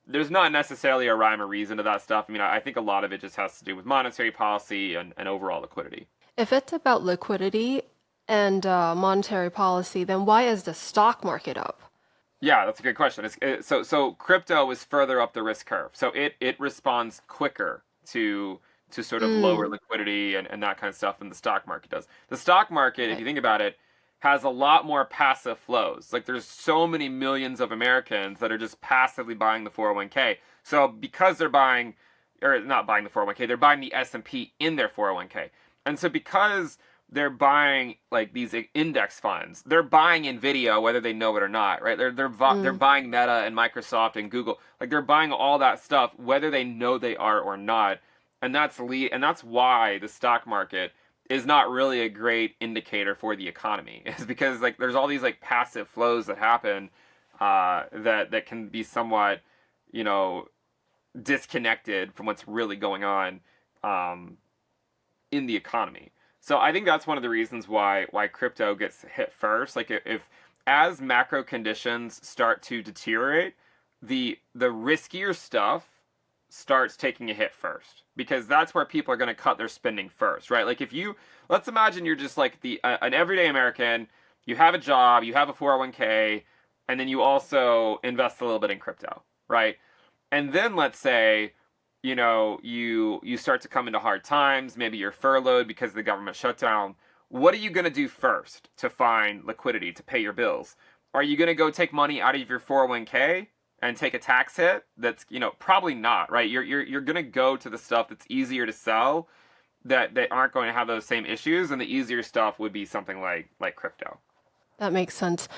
there's not necessarily a rhyme or reason to that stuff. I mean, I think a lot of it just has to do with monetary policy and overall liquidity. If it's about liquidity and monetary policy, then why is the stock market up? Yeah, that's a good question. So crypto is further up the risk curve. So it responds quicker to sort of lower liquidity and that kind of stuff than the stock market does. The stock market, if you think about it, has a lot more passive flows. Like there's so many millions of Americans that are just passively buying the 401k. So because they're buying, or not buying the 401k, they're buying the S&P in their 401k. And so because they're buying like these index funds, they're buying Nvidia whether they know it or not, right? They're buying Meta and Microsoft and Google. Like they're buying all that stuff whether they know they are or not. And that's why the stock market is not really a great indicator for the economy. Is because like there's all these like passive flows that happen that can be somewhat, you know, disconnected from what's really going on in the economy. So I think that's one of the reasons why crypto gets hit first. Like if as macro conditions start to deteriorate, the riskier stuff starts taking a hit first, because that's where people are going to cut their spending first, right? Like let's imagine you're just like an everyday American, you have a job, you have a 401k, and then you also invest a little bit in crypto, right? And then let's say, you know, you start to come into hard times, maybe you're furloughed because of the government shutdown. What are you going to do first to find liquidity to pay your bills? Are you going to go take money out of your 401k and take a tax hit? That's, you know, probably not, right? You're going to go to the stuff that's easier to sell, that they aren't going to have those same issues, and the easier stuff would be something like crypto. That makes sense.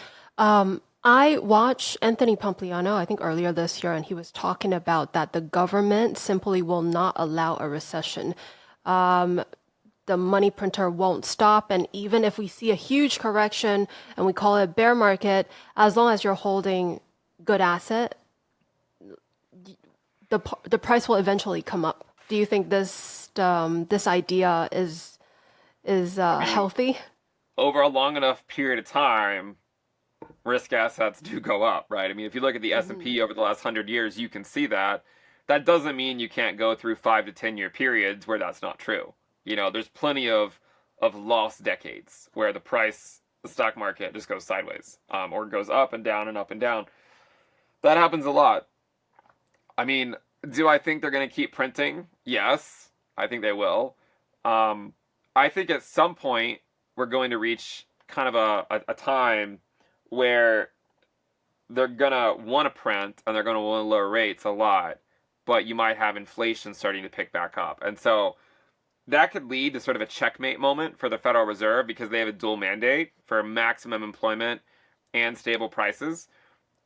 I watched Anthony Pompliano, I think earlier this year, and he was talking about that the government simply will not allow a recession. The money printer won't stop, and even if we see a huge correction and we call it a bear market, as long as you're holding good asset, the price will eventually come up. Do you think this idea is healthy? Over a long enough period of time, risk assets do go up, right? I mean, if you look at the S&P over the last 100 years, you can see that. That doesn't mean you can't go through 5 to 10 year periods where that's not true. You know, there's plenty of lost decades where the stock market just goes sideways, or goes up and down and up and down. That happens a lot. I mean, do I think they're going to keep printing? Yes, I think they will. I think at some point we're going to reach kind of a time where they're going to want to print and they're going to want to lower rates a lot, but you might have inflation starting to pick back up. And so that could lead to sort of a checkmate moment for the Federal Reserve, because they have a dual mandate for maximum employment and stable prices.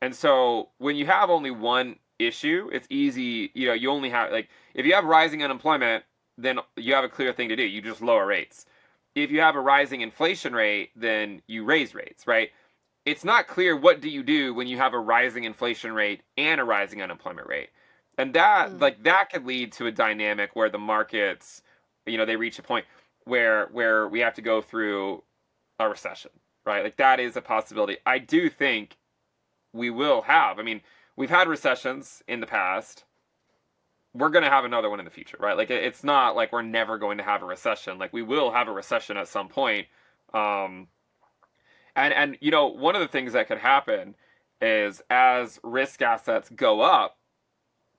And so when you have only one issue, it's easy, you know, you only have, like, if you have rising unemployment, then you have a clear thing to do. You just lower rates. If you have a rising inflation rate, then you raise rates, right? It's not clear what do you do when you have a rising inflation rate and a rising unemployment rate. And that, like, that could lead to a dynamic where the markets, you know, they reach a point where we have to go through a recession, right? Like, that is a possibility. I do think we will have, I mean, we've had recessions in the past. We're going to have another one in the future, right? Like, it's not like we're never going to have a recession. Like, we will have a recession at some point. And you know, one of the things that could happen is as risk assets go up,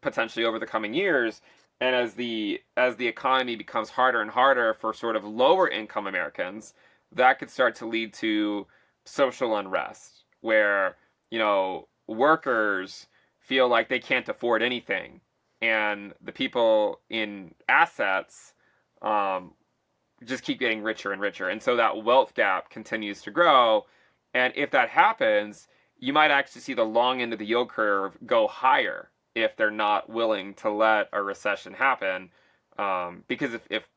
potentially over the coming years, and as the economy becomes harder and harder for sort of lower income Americans, that could start to lead to social unrest, where, you know, workers feel like they can't afford anything, and the people in assets just keep getting richer and richer. And so that wealth gap continues to grow. And if that happens, you might actually see the long end of the yield curve go higher if they're not willing to let a recession happen. Because if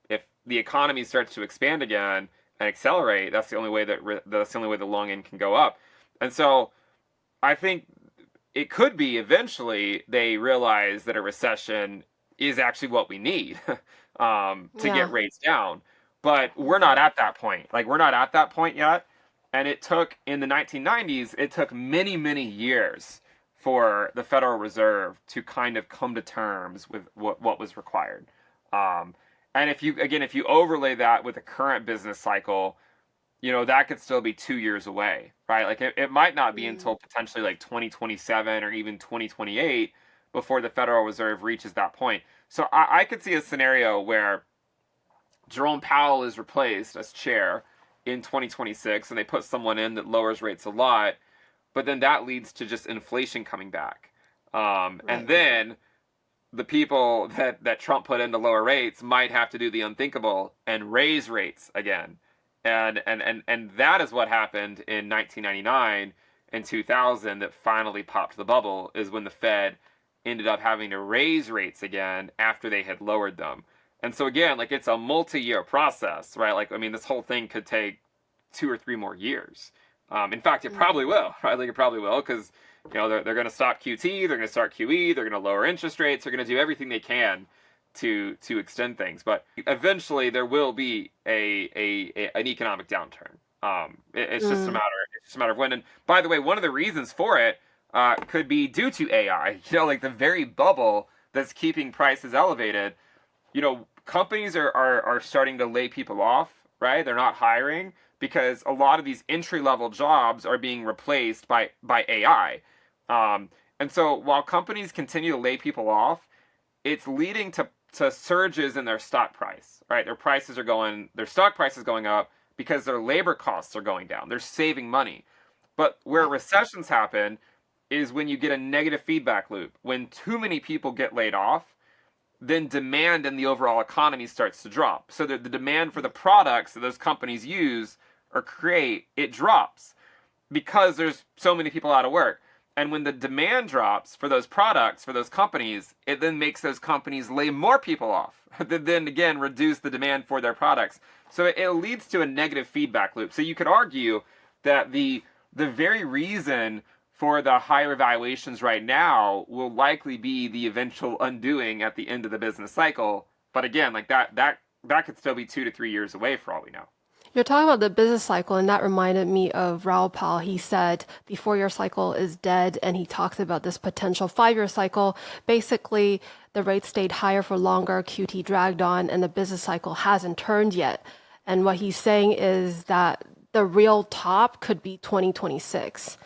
the economy starts to expand again and accelerate, that's the only way the long end can go up. And so I think it could be eventually they realize that a recession is actually what we need to get rates down. But we're not at that point. Like, we're not at that point yet. And it took, in the 1990s, it took many, many years for the Federal Reserve to kind of come to terms with what was required. And if you overlay that with the current business cycle, that could still be 2 years away, right? Like, it might not be until potentially like 2027 or even 2028 before the Federal Reserve reaches that point. So I could see a scenario where Jerome Powell is replaced as chair in 2026, and they put someone in that lowers rates a lot, but then that leads to just inflation coming back. And then the people that Trump put in to lower rates might have to do the unthinkable and raise rates again. And that is what happened in 1999 and 2000 that finally popped the bubble, is when the Fed ended up having to raise rates again after they had lowered them. And so again, like, it's a multi-year process, right? Like, I mean, this whole thing could take 2 or 3 more years. In fact, it probably will, right? Like, it probably will, because, they're going to stop QT, they're going to start QE, they're going to lower interest rates, they're going to do everything they can to extend things. But eventually there will be an economic downturn. It's just a matter of when. And by the way, one of the reasons for it could be due to AI. Like, the very bubble that's keeping prices elevated. Companies are starting to lay people off, right? They're not hiring because a lot of these entry-level jobs are being replaced by AI. And so while companies continue to lay people off, it's leading to surges in their stock price, right? Their stock price is going up because their labor costs are going down. They're saving money. But where recessions happen is when you get a negative feedback loop. When too many people get laid off, then demand in the overall economy starts to drop. So the demand for the products that those companies use or create, it drops because there's so many people out of work. And when the demand drops for those products, for those companies, it then makes those companies lay more people off, that then again reduce the demand for their products. So it leads to a negative feedback loop. So you could argue that the very reason for the higher valuations right now will likely be the eventual undoing at the end of the business cycle. But again, like, that could still be 2 to 3 years away for all we know. You're talking about the business cycle, and that reminded me of Raoul Pal. He said the 4-year cycle is dead, and he talks about this potential 5-year cycle. Basically, the rates stayed higher for longer, QT dragged on, and the business cycle hasn't turned yet. And what he's saying is that the real top could be 2026.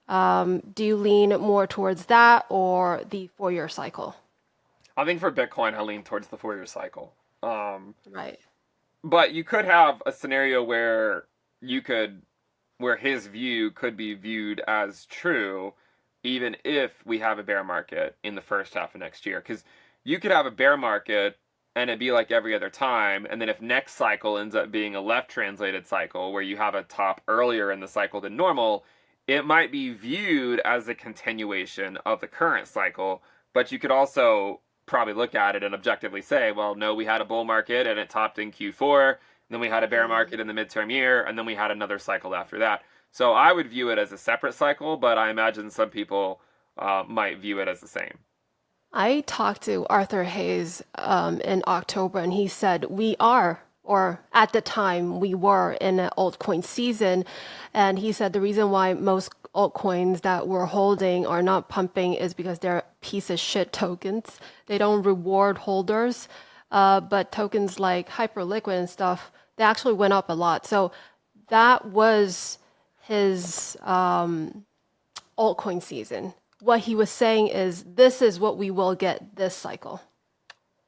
Do you lean more towards that or the 4-year cycle? I think for Bitcoin, I lean towards the 4-year cycle. Right. But you could have a scenario where his view could be viewed as true, even if we have a bear market in the first half of next year. Because you could have a bear market and it'd be like every other time. And then if next cycle ends up being a left translated cycle where you have a top earlier in the cycle than normal, it might be viewed as a continuation of the current cycle. But you could also probably look at it and objectively say, well, no, we had a bull market and it topped in Q4, and then we had a bear market in the midterm year, and then we had another cycle after that. So I would view it as a separate cycle, but I imagine some people might view it as the same. I talked to Arthur Hayes in October, and he said we are, or at the time we were, in an altcoin season. And he said the reason why most altcoins that we're holding are not pumping is because they're piece of shit tokens. They don't reward holders. But tokens like Hyperliquid and stuff, they actually went up a lot. So that was his altcoin season. What he was saying is this is what we will get this cycle.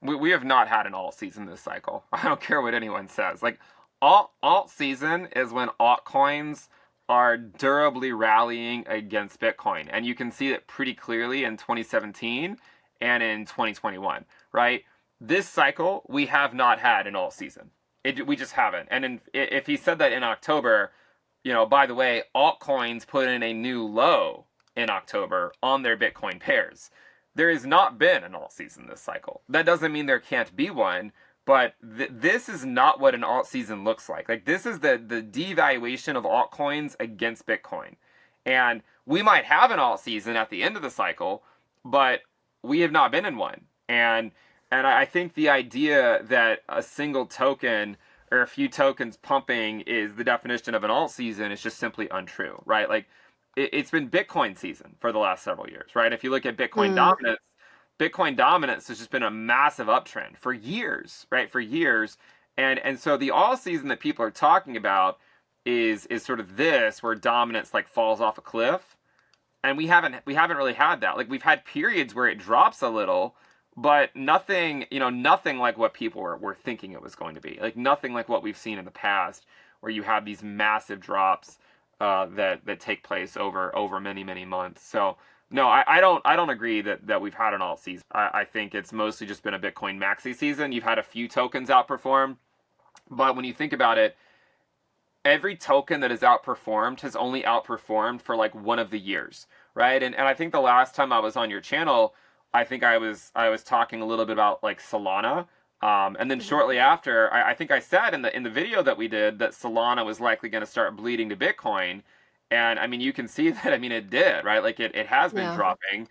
We have not had an alt season this cycle. I don't care what anyone says. Like, alt season is when altcoins are durably rallying against Bitcoin. And you can see it pretty clearly in 2017 and in 2021, right? This cycle, we have not had an alt season. We just haven't. And if he said that in October, by the way, altcoins put in a new low in October on their Bitcoin pairs. There has not been an alt season this cycle. That doesn't mean there can't be one, But this is not what an alt season looks like. Like, this is the devaluation of altcoins against Bitcoin. And we might have an alt season at the end of the cycle, but we have not been in one. And I think the idea that a single token or a few tokens pumping is the definition of an alt season is just simply untrue, right? Like, it's been Bitcoin season for the last several years, right? If you look at Bitcoin dominance has just been a massive uptrend for years, right? For years. And so the alt season that people are talking about is sort of this, where dominance like falls off a cliff. And we haven't really had that. Like, we've had periods where it drops a little, but nothing like what people were thinking it was going to be. Like, nothing like what we've seen in the past, where you have these massive drops that take place over many, many months. So no, I don't agree that we've had an alt season. I think it's mostly just been a Bitcoin maxi season. You've had a few tokens outperform, but when you think about it, every token that has outperformed has only outperformed for like one of the years, right? And I think the last time I was on your channel, I think I was talking a little bit about like Solana. And then shortly after, I think I said in the video that we did that Solana was likely going to start bleeding to Bitcoin. And I mean, you can see that, I mean, it did, right? Like, it has been dropping.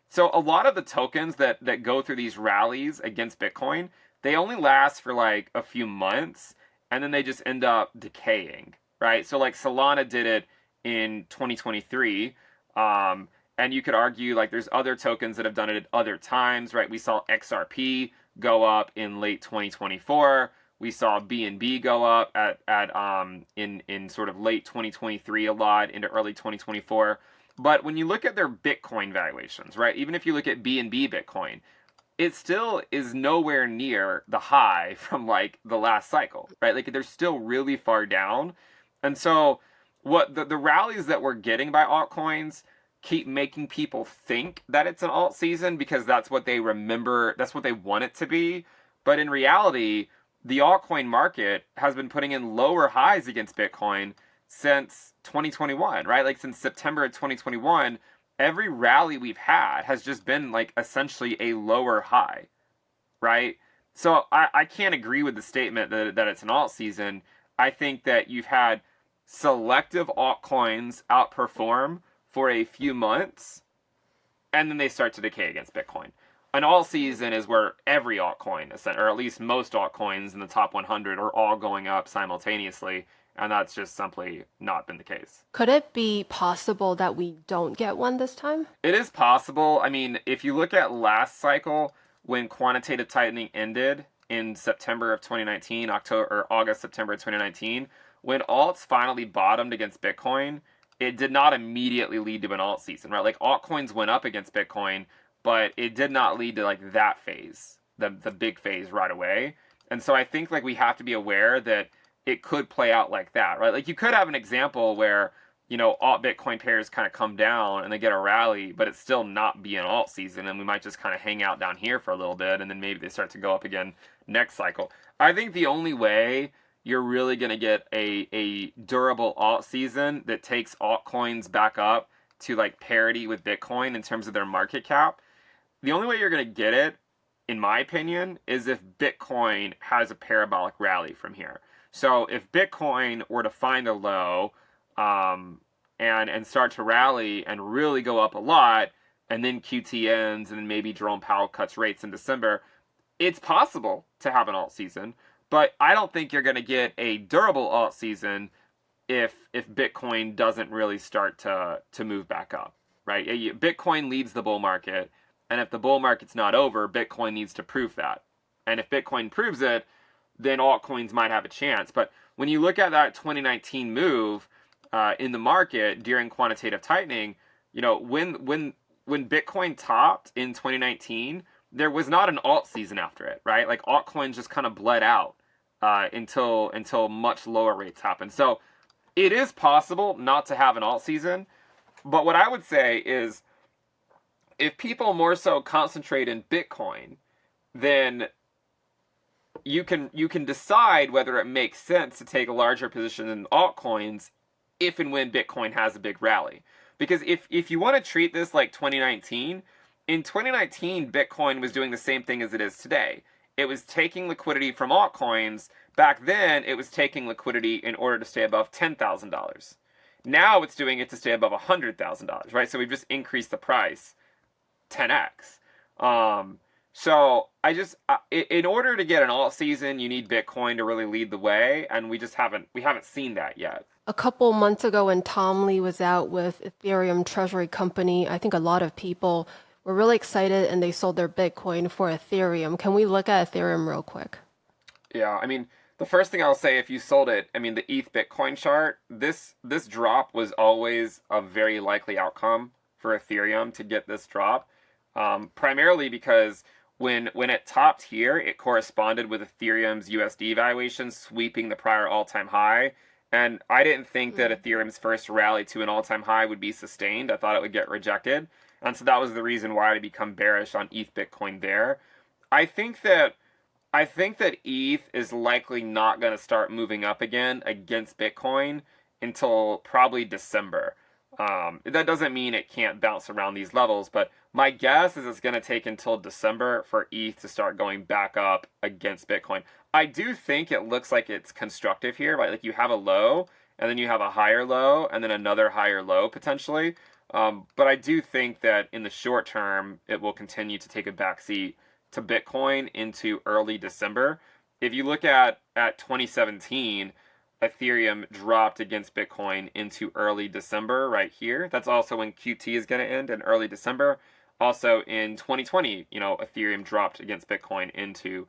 So a lot of the tokens that go through these rallies against Bitcoin, they only last for like a few months, and then they just end up decaying, right? So like Solana did it in 2023. And you could argue like there's other tokens that have done it at other times, right? We saw XRP go up in late 2024. We saw BNB go up in sort of late 2023 a lot into early 2024. But when you look at their Bitcoin valuations, right, even if you look at BNB Bitcoin, it still is nowhere near the high from like the last cycle, right? Like, they're still really far down. And so what the rallies that we're getting by altcoins keep making people think that it's an alt season because that's what they remember, that's what they want it to be. But in reality, the altcoin market has been putting in lower highs against Bitcoin since 2021, right? Like, since September of 2021, every rally we've had has just been like essentially a lower high, right? So I can't agree with the statement that it's an alt season. I think that you've had selective altcoins outperform for a few months, and then they start to decay against Bitcoin. An alt season is where every altcoin, or at least most altcoins in the top 100, are all going up simultaneously, and that's just simply not been the case. Could it be possible that we don't get one this time? It is possible. I mean, if you look at last cycle, when quantitative tightening ended in September of 2019, August, September of 2019, when alts finally bottomed against Bitcoin, it did not immediately lead to an alt season, right? Like, altcoins went up against Bitcoin, but it did not lead to like that phase, the big phase right away. And so I think like we have to be aware that it could play out like that, right? Like, you could have an example where, you know, alt Bitcoin pairs kind of come down and they get a rally, but it's still not be an alt season, and we might just kind of hang out down here for a little bit, and then maybe they start to go up again next cycle. I think the only way you're really going to get a durable alt season that takes altcoins back up to like parity with Bitcoin in terms of their market cap, the only way you're going to get it, in my opinion, is if Bitcoin has a parabolic rally from here. So if Bitcoin were to find a low and start to rally and really go up a lot, and then QT ends, and then maybe Jerome Powell cuts rates in December, it's possible to have an alt season. But I don't think you're going to get a durable alt season if Bitcoin doesn't really start to move back up, right? Bitcoin leads the bull market. And if the bull market's not over, Bitcoin needs to prove that. And if Bitcoin proves it, then altcoins might have a chance. But when you look at that 2019 move in the market during quantitative tightening, you know, when Bitcoin topped in 2019, there was not an alt season after it, right? Like, altcoins just kind of bled out until much lower rates happened. So it is possible not to have an alt season. But what I would say is, if people more so concentrate in Bitcoin, then you can decide whether it makes sense to take a larger position in altcoins if and when Bitcoin has a big rally. Because if you want to treat this like 2019, in 2019, Bitcoin was doing the same thing as it is today. it was taking liquidity from altcoins. Back then, it was taking liquidity in order to stay above $10,000. Now it's doing it to stay above $100,000, right? So we've just increased the price 10x. So in order to get an alt season, you need Bitcoin to really lead the way, and we haven't seen that yet. A couple months ago when Tom Lee was out with Ethereum Treasury Company, I think a lot of people were really excited and they sold their Bitcoin for Ethereum. Can we look at Ethereum real quick? Yeah, I mean, the first thing I'll say, if you sold it, I mean, the ETH Bitcoin chart, this drop was always a very likely outcome for Ethereum to get this drop, primarily because when it topped here, it corresponded with Ethereum's USD valuation sweeping the prior all-time high. And I didn't think that Ethereum's first rally to an all-time high would be sustained. I thought it would get rejected. And so that was the reason why I become bearish on ETH Bitcoin there. I think that ETH is likely not going to start moving up again against Bitcoin until probably December. That doesn't mean it can't bounce around these levels, but my guess is it's going to take until December for ETH to start going back up against Bitcoin. I do think it looks like it's constructive here, right? Like you have a low, and then you have a higher low, and then another higher low potentially. But I do think that in the short term, it will continue to take a backseat to Bitcoin into early December. If you look at 2017, Ethereum dropped against Bitcoin into early December right here. That's also when QT is going to end in early December. Also in 2020, Ethereum dropped against Bitcoin into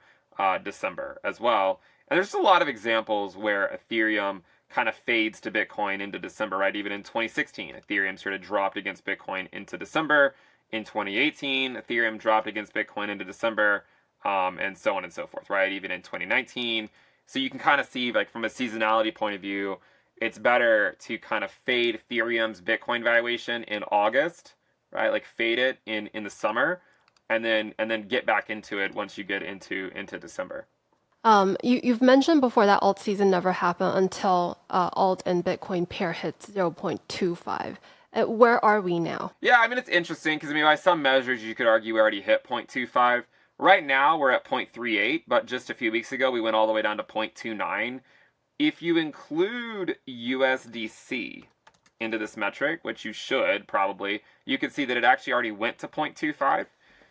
December as well. And there's a lot of examples where Ethereum kind of fades to Bitcoin into December, right? Even in 2016, Ethereum sort of dropped against Bitcoin into December. In 2018, Ethereum dropped against Bitcoin into December, and so on and so forth, right? Even in 2019. So you can kind of see, like, from a seasonality point of view, it's better to kind of fade Ethereum's Bitcoin valuation in August, right? Like fade it in the summer, and then get back into it once you get into December. You've mentioned before that alt season never happened until alt and Bitcoin pair hit 0.25. Where are we now? Yeah, I mean, it's interesting because, by some measures, you could argue we already hit 0.25. Right now, we're at 0.38, but just a few weeks ago, we went all the way down to 0.29. If you include USDC into this metric, which you should probably, you can see that it actually already went to 0.25.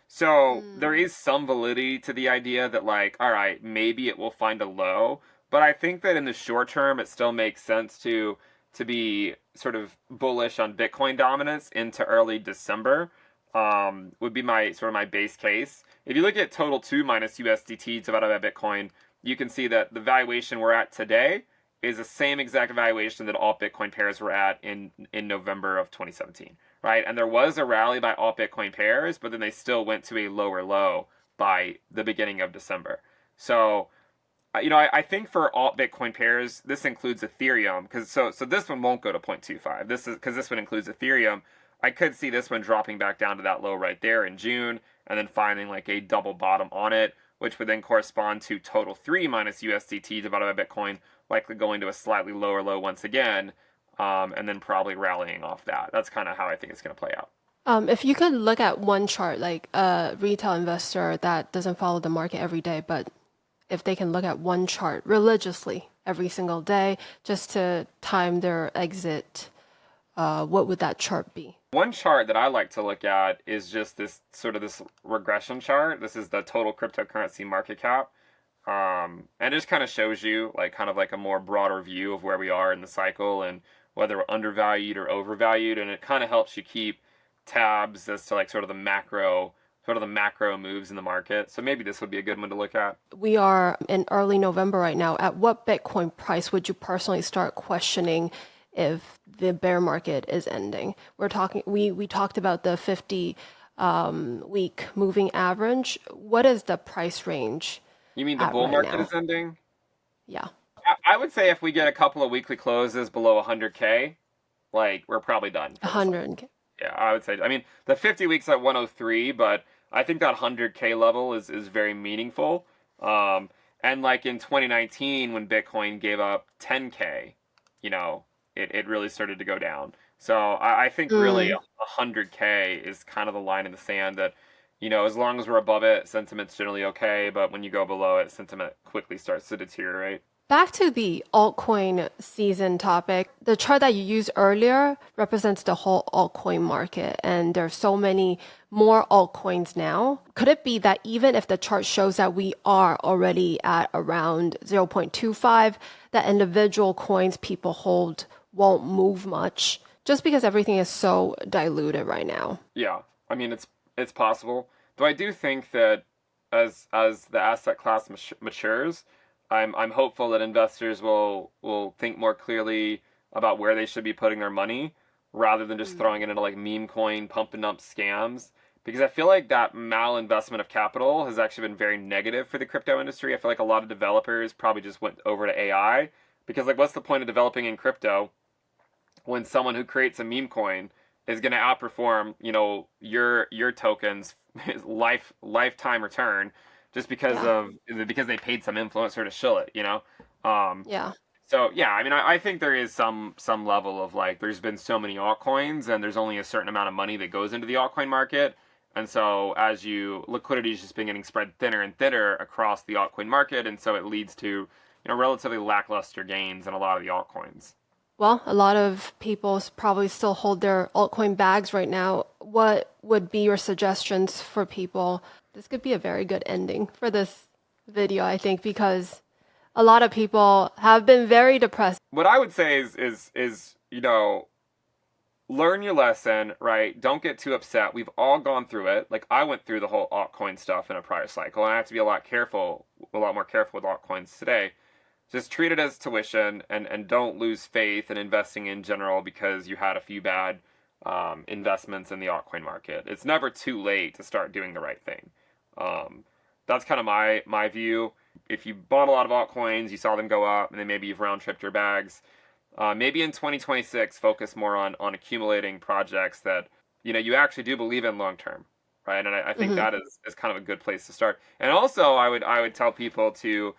So there is some validity to the idea that, like, all right, maybe it will find a low. But I think that in the short term, it still makes sense to be sort of bullish on Bitcoin dominance into early December. Would be my base case. If you look at total 2 minus USDT divided by Bitcoin, you can see that the valuation we're at today is the same exact valuation that all Bitcoin pairs were at in November of 2017, right? And there was a rally by all Bitcoin pairs, but then they still went to a lower low by the beginning of December. So, I think for alt Bitcoin pairs, this includes Ethereum, because so this one won't go to 0.25. This one includes Ethereum. I could see this one dropping back down to that low right there in June, and then finding like a double bottom on it, which would then correspond to total 3 minus USDT divided by Bitcoin, likely going to a slightly lower low once again, and then probably rallying off that. That's kind of how I think it's going to play out. If you could look at one chart, like a retail investor that doesn't follow the market every day, but if they can look at one chart religiously every single day just to time their exit, what would that chart be? One chart that I like to look at is just this regression chart. This is the total cryptocurrency market cap. And it just kind of shows you like a more broader view of where we are in the cycle and whether we're undervalued or overvalued. And it kind of helps you keep tabs as to like sort of the macro moves in the market. So maybe this would be a good one to look at. We are in early November right now. At what Bitcoin price would you personally start questioning if the bear market is ending? We talked about the 50 week moving average. What is the price range? You mean the bull market is ending? Yeah. I would say if we get a couple of weekly closes below 100K, like we're probably done. 100K. Yeah, I would say. I mean, the 50 weeks at 103, but I think that 100K level is very meaningful. And like in 2019 when Bitcoin gave up 10K, it really started to go down. So I think really 100K is kind of the line in the sand that, as long as we're above it, sentiment's generally okay. But when you go below it, sentiment quickly starts to deteriorate. Back to the altcoin season topic, the chart that you used earlier represents the whole altcoin market, and there's so many more altcoins now. Could it be that even if the chart shows that we are already at around 0.25, that individual coins people hold won't move much just because everything is so diluted right now? Yeah, I mean it's possible. Though I do think that as the asset class matures, I'm hopeful that investors will think more clearly about where they should be putting their money rather than just throwing it into like meme coin pump and dump scams. Because I feel like that malinvestment of capital has actually been very negative for the crypto industry. I feel like a lot of developers probably just went over to AI because like what's the point of developing in crypto when someone who creates a meme coin is going to outperform, your tokens lifetime return just because because they paid some influencer to shill it, Yeah. So yeah, I mean, I think there is some level of like, there's been so many altcoins and there's only a certain amount of money that goes into the altcoin market. And so liquidity is just been getting spread thinner and thinner across the altcoin market. And so it leads to, relatively lackluster gains in a lot of the altcoins. Well, a lot of people probably still hold their altcoin bags right now. What would be your suggestions for people? This could be a very good ending for this video, I think, because a lot of people have been very depressed. What I would say is learn your lesson, right? Don't get too upset. We've all gone through it. Like I went through the whole altcoin stuff in a prior cycle, and I have to be a lot more careful with altcoins today. Just treat it as tuition and don't lose faith in investing in general because you had a few bad investments in the altcoin market. It's never too late to start doing the right thing. That's kind of my view. If you bought a lot of altcoins, you saw them go up, and then maybe you've round-tripped your bags, maybe in 2026, focus more on accumulating projects that, you actually do believe in long-term, right? And I think that is kind of a good place to start. And also, I would tell people to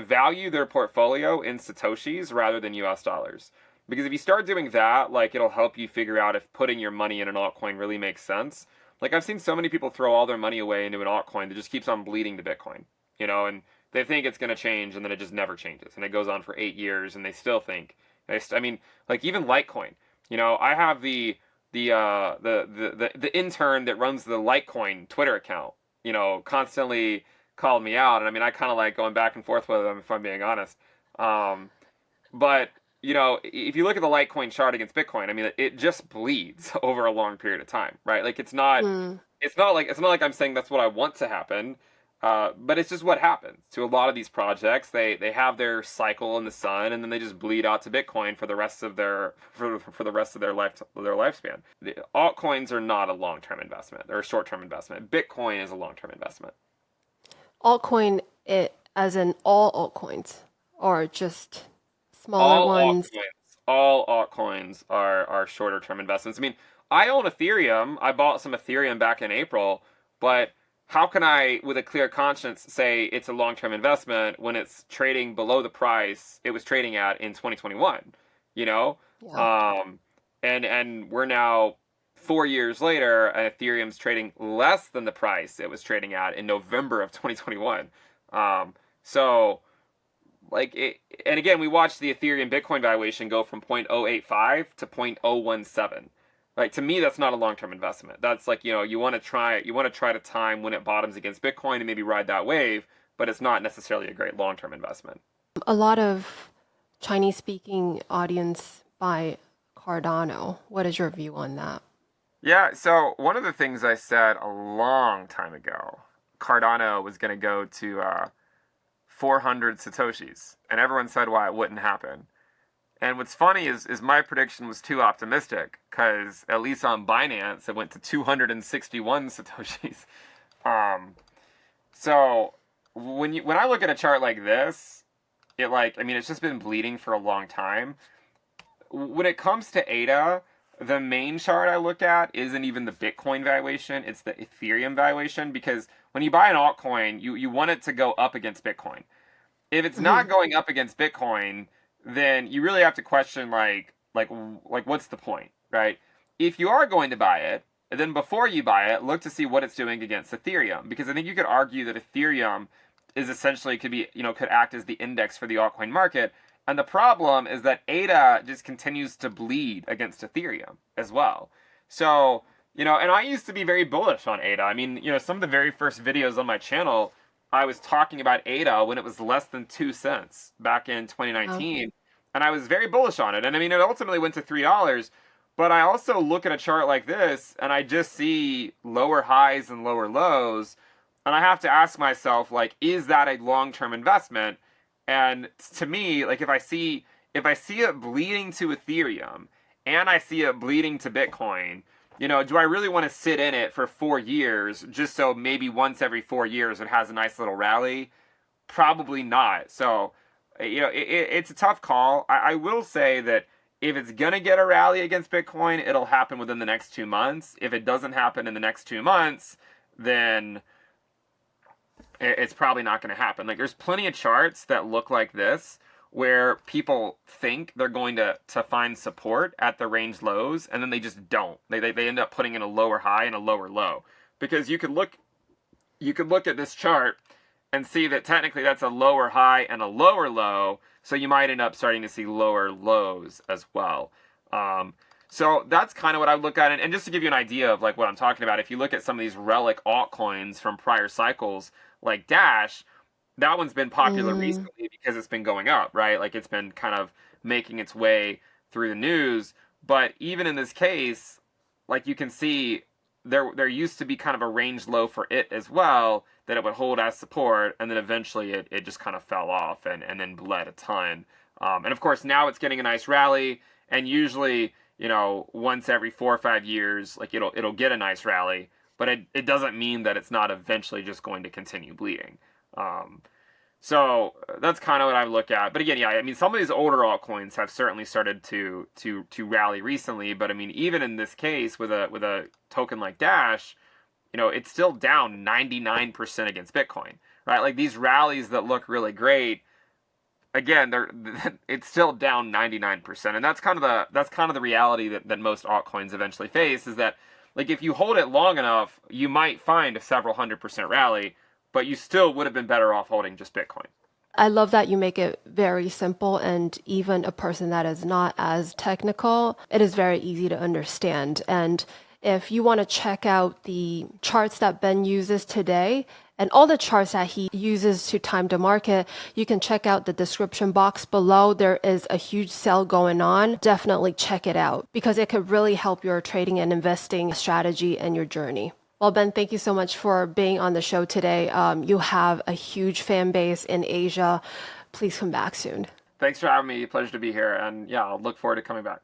value their portfolio in Satoshis rather than US dollars. Because if you start doing that, like it'll help you figure out if putting your money in an altcoin really makes sense. Like I've seen so many people throw all their money away into an altcoin that just keeps on bleeding to Bitcoin, and they think it's going to change and then it just never changes. And it goes on for 8 years and they still think, I mean, like even Litecoin, I have the intern that runs the Litecoin Twitter account, constantly called me out. And I mean, I kind of like going back and forth with them if I'm being honest. But if you look at the Litecoin chart against Bitcoin, I mean, it just bleeds over a long period of time, right? Like it's not like I'm saying that's what I want to happen, but it's just what happens to a lot of these projects. They have their cycle in the sun, and then they just bleed out to Bitcoin for the rest of their lifespan. The altcoins are not a long-term investment; they're a short-term investment. Bitcoin is a long-term investment. Altcoin, as in all altcoins, or just smaller ones? All altcoins are shorter term investments. I mean, I own Ethereum. I bought some Ethereum back in April, but how can I, with a clear conscience, say it's a long-term investment when it's trading below the price it was trading at in 2021? Yeah. And we're now 4 years later, and Ethereum's trading less than the price it was trading at in November of 2021. So like it, and again, we watched the Ethereum Bitcoin valuation go from 0.085 to 0.017. Like to me, that's not a long-term investment. That's like, you want to try to time when it bottoms against Bitcoin and maybe ride that wave, but it's not necessarily a great long-term investment. A lot of Chinese-speaking audience buy Cardano. What is your view on that? Yeah, so one of the things I said a long time ago, Cardano was going to go to 400 Satoshis, and everyone said why it wouldn't happen. And what's funny is my prediction was too optimistic, because at least on Binance, it went to 261 Satoshis. So when I look at a chart like this, it's just been bleeding for a long time. When it comes to ADA, the main chart I look at isn't even the Bitcoin valuation, it's the Ethereum valuation, because when you buy an altcoin, you want it to go up against Bitcoin. If it's not going up against Bitcoin, then you really have to question like what's the point, right? If you are going to buy it, And then before you buy it, look to see what it's doing against Ethereum, because I think you could argue that Ethereum is essentially could act as the index for the altcoin market. And the problem is that ADA just continues to bleed against Ethereum as well. So, and I used to be very bullish on ADA. I mean, some of the very first videos on my channel, I was talking about ADA when it was less than 2 cents back in 2019. And I was very bullish on it. And I mean, it ultimately went to $3. But I also look at a chart like this and I just see lower highs and lower lows. And I have to ask myself, like, is that a long-term investment? And to me, like, if I see it bleeding to Ethereum and I see it bleeding to Bitcoin, do I really want to sit in it for 4 years just so maybe once every 4 years it has a nice little rally? Probably not. So, it's a tough call. I will say that if it's going to get a rally against Bitcoin, it'll happen within the next 2 months. If it doesn't happen in the next 2 months, then it's probably not going to happen. Like, there's plenty of charts that look like this where people think they're going to find support at the range lows, and then they just don't. They end up putting in a lower high and a lower low. Because you could look at this chart and see that technically that's a lower high and a lower low, so you might end up starting to see lower lows as well. So that's kind of what I would look at. And just to give you an idea of like what I'm talking about, if you look at some of these relic altcoins from prior cycles, like Dash, that one's been popular recently because it's been going up, right? Like it's been kind of making its way through the news. But even in this case, like you can see, there used to be kind of a range low for it as well that it would hold as support, and then eventually it just kind of fell off and then bled a ton. And of course now it's getting a nice rally, and usually once every 4 or 5 years, like it'll get a nice rally, but it doesn't mean that it's not eventually just going to continue bleeding. So that's kind of what I look at. But again, yeah, I mean, some of these older altcoins have certainly started to rally recently. But I mean, even in this case with a token like Dash, it's still down 99% against Bitcoin, right? Like these rallies that look really great, again, it's still down 99%, and that's kind of the reality that most altcoins eventually face, is that like if you hold it long enough, you might find a several 100% rally, but you still would have been better off holding just Bitcoin. I love that you make it very simple, and even a person that is not as technical, it is very easy to understand. And if you want to check out the charts that Ben uses today and all the charts that he uses to time the market, you can check out the description box below. There is a huge sale going on. Definitely check it out because it could really help your trading and investing strategy and your journey. Well, Ben, thank you so much for being on the show today. You have a huge fan base in Asia. Please come back soon. Thanks for having me. Pleasure to be here. And yeah, I'll look forward to coming back.